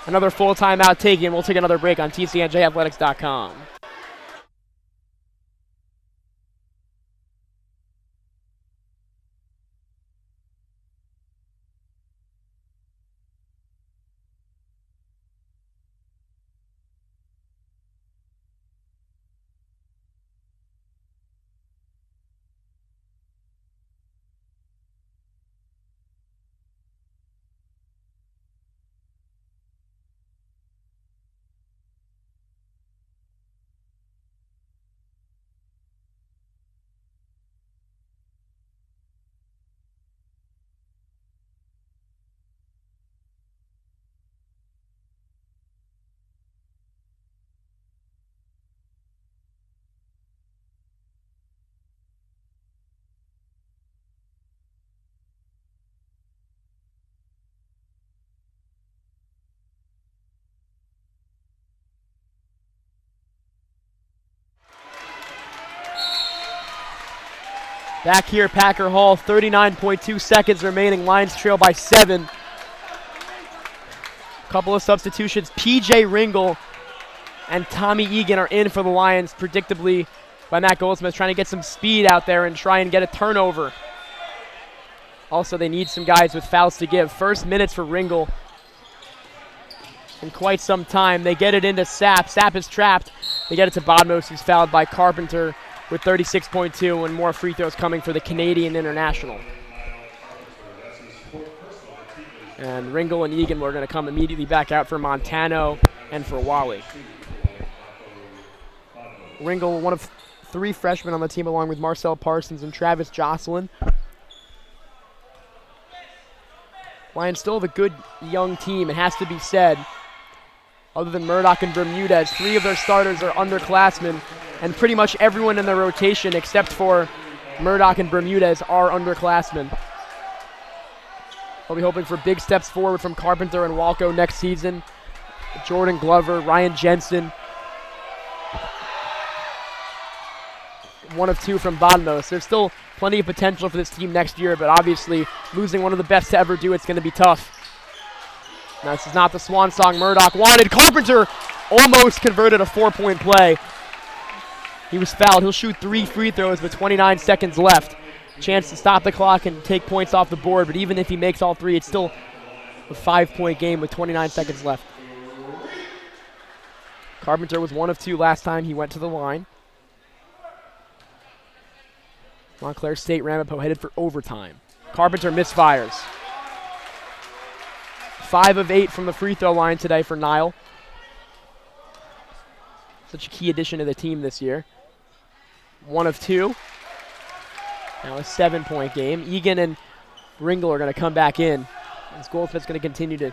A: Another full timeout taken. We'll take another break on TCNJathletics.com. Back here, Packer Hall, 39.2 seconds remaining. Lions trail by 7. Couple of substitutions. PJ Ringel and Tommy Egan are in for the Lions, predictably by Matt Goldsmith, trying to get some speed out there and try and get a turnover. Also, they need some guys with fouls to give. First minutes for Ringel in quite some time. They get it into Sapp. Sapp is trapped. They get it to Bodmos, who's fouled by Carpenter with 36.2, and more free throws coming for the Canadian international. And Ringel and Egan were going to come immediately back out for Montano and for Wally. Ringel, one of 3 freshmen on the team, along with Marcel Parsons and Travis Jocelyn. Lions still have a good young team, it has to be said. Other than Murdoch and Bermudez, 3 of their starters are underclassmen, and pretty much everyone in their rotation except for Murdoch and Bermudez are underclassmen. I'll be hoping for big steps forward from Carpenter and Walco next season. Jordan Glover, Ryan Jensen. 1 of 2 from Bodmos. There's still plenty of potential for this team next year, but obviously losing one of the best to ever do it's going to be tough. Now, this is not the swan song Murdoch wanted. Carpenter almost converted a 4-point play. He was fouled. He'll shoot 3 free throws with 29 seconds left. Chance to stop the clock and take points off the board, but even if he makes all 3, it's still a 5-point game with 29 seconds left. Carpenter was 1 of 2 last time he went to the line. Montclair State Ramapo headed for overtime. Carpenter misfires. 5 of 8 from the free throw line today for Nile. Such a key addition to the team this year. 1 of 2. Now a 7-point game. Egan and Ringel are going to come back in, as Goldsmith's going to continue to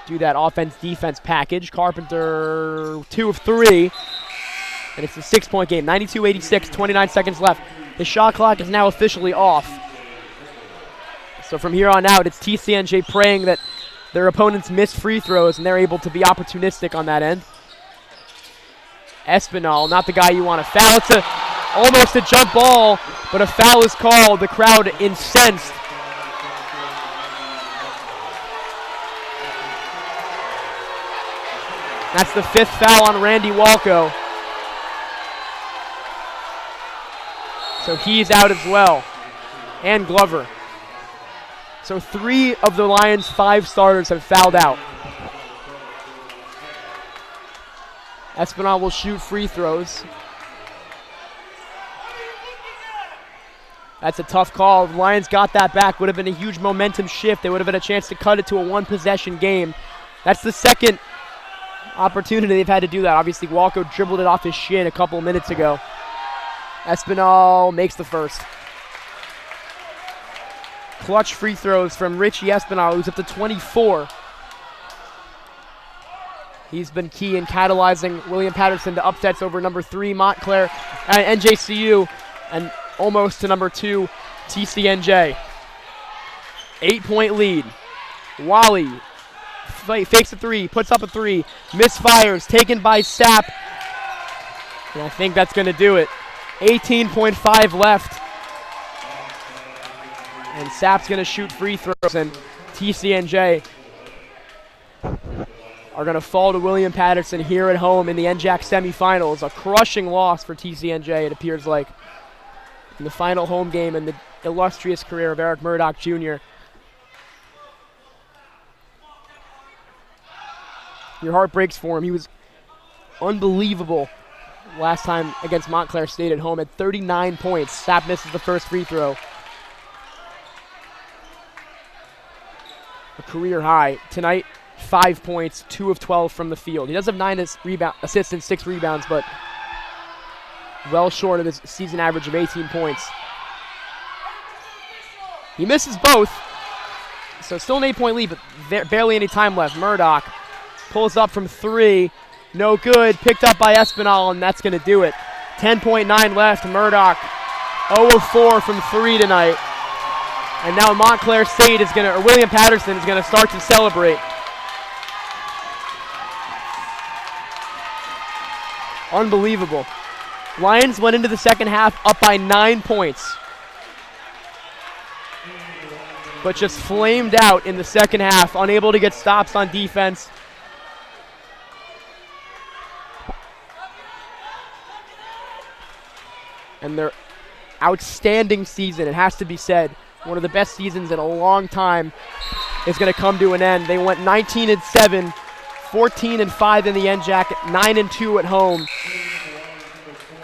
A: do that offense-defense package. Carpenter, 2 of 3. And it's a 6-point game. 92-86, 29 seconds left. The shot clock is now officially off. So from here on out, it's TCNJ praying that their opponents miss free throws and they're able to be opportunistic on that end. Espinal, not the guy you want to foul. It's almost a jump ball, but a foul is called. The crowd incensed. That's the 5th foul on Randy Walco. So he's out as well. And Glover. So 3 of the Lions' 5 starters have fouled out. Espinal will shoot free throws. That's a tough call. The Lions got that back. Would have been a huge momentum shift. They would have had a chance to cut it to a 1-possession game. That's the second opportunity they've had to do that. Obviously, Walco dribbled it off his shin a couple of minutes ago. Espinal makes the first. Clutch free throws from Richie Espinal, who's up to 24. He's been key in catalyzing William Patterson to upsets over number 3 Montclair and NJCU, and almost to number 2 TCNJ. 8-point lead. Wally fakes a 3, puts up a 3, misfires, taken by Sapp, and I think that's going to do it. 18.5 left. And Sapp's going to shoot free throws, and TCNJ are going to fall to William Patterson here at home in the NJAC semifinals. A crushing loss for TCNJ, it appears like, in the final home game in the illustrious career of Eric Murdoch Jr. Your heart breaks for him. He was unbelievable last time against Montclair State at home at 39 points. Sapp misses the first free throw. A career high. Tonight, 5 points, 2 of 12 from the field. He does have 9 assists and 6 rebounds, but well short of his season average of 18 points. He misses both, so still an 8-point lead, but barely any time left. Murdoch pulls up from 3. No good. Picked up by Espinal, and that's going to do it. 10.9 left. Murdoch 0 of 4 from 3 tonight. And now Montclair State is going to, or William Patterson is going to start to celebrate. Unbelievable. Lions went into the second half up by 9 points. but just flamed out in the second half, unable to get stops on defense. And their outstanding season, it has to be said, one of the best seasons in a long time, is going to come to an end. They went 19-7, 14-5 in the end jacket, 9-2 at home.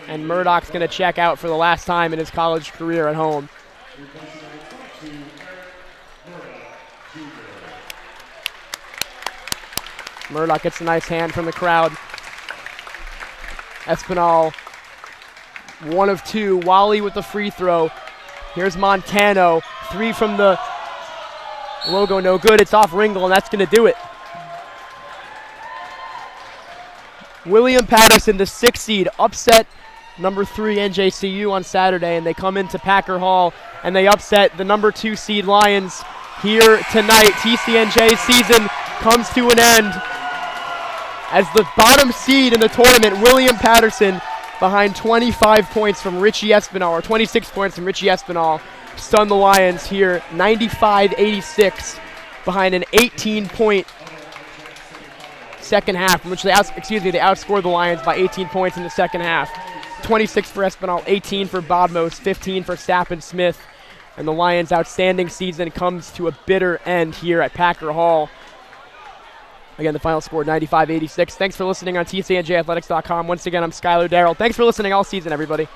A: And Murdoch's going to check out for the last time in his college career at home. Murdoch gets a nice hand from the crowd. Espinal, 1 of 2. Wally with the free throw. Here's Montano. 3 from the logo, no good. It's off Ringel, and that's going to do it. William Patterson, the 6th seed, upset number 3 NJCU on Saturday, and they come into Packer Hall, and they upset the number 2 seed Lions here tonight. TCNJ's season comes to an end as the bottom seed in the tournament, William Patterson, behind 25 points from Richie Espinal, or 26 points from Richie Espinal, stunned the Lions here, 95-86, behind an 18-point second half, in which they outscored the Lions by 18 points in the second half. 26 for Espinal, 18 for Bodmos, 15 for Sapp and Smith, and the Lions' outstanding season comes to a bitter end here at Packer Hall. Again, the final score, 95-86. Thanks for listening on TCNJathletics.com. Once again, I'm Skylar Darrell. Thanks for listening all season, everybody.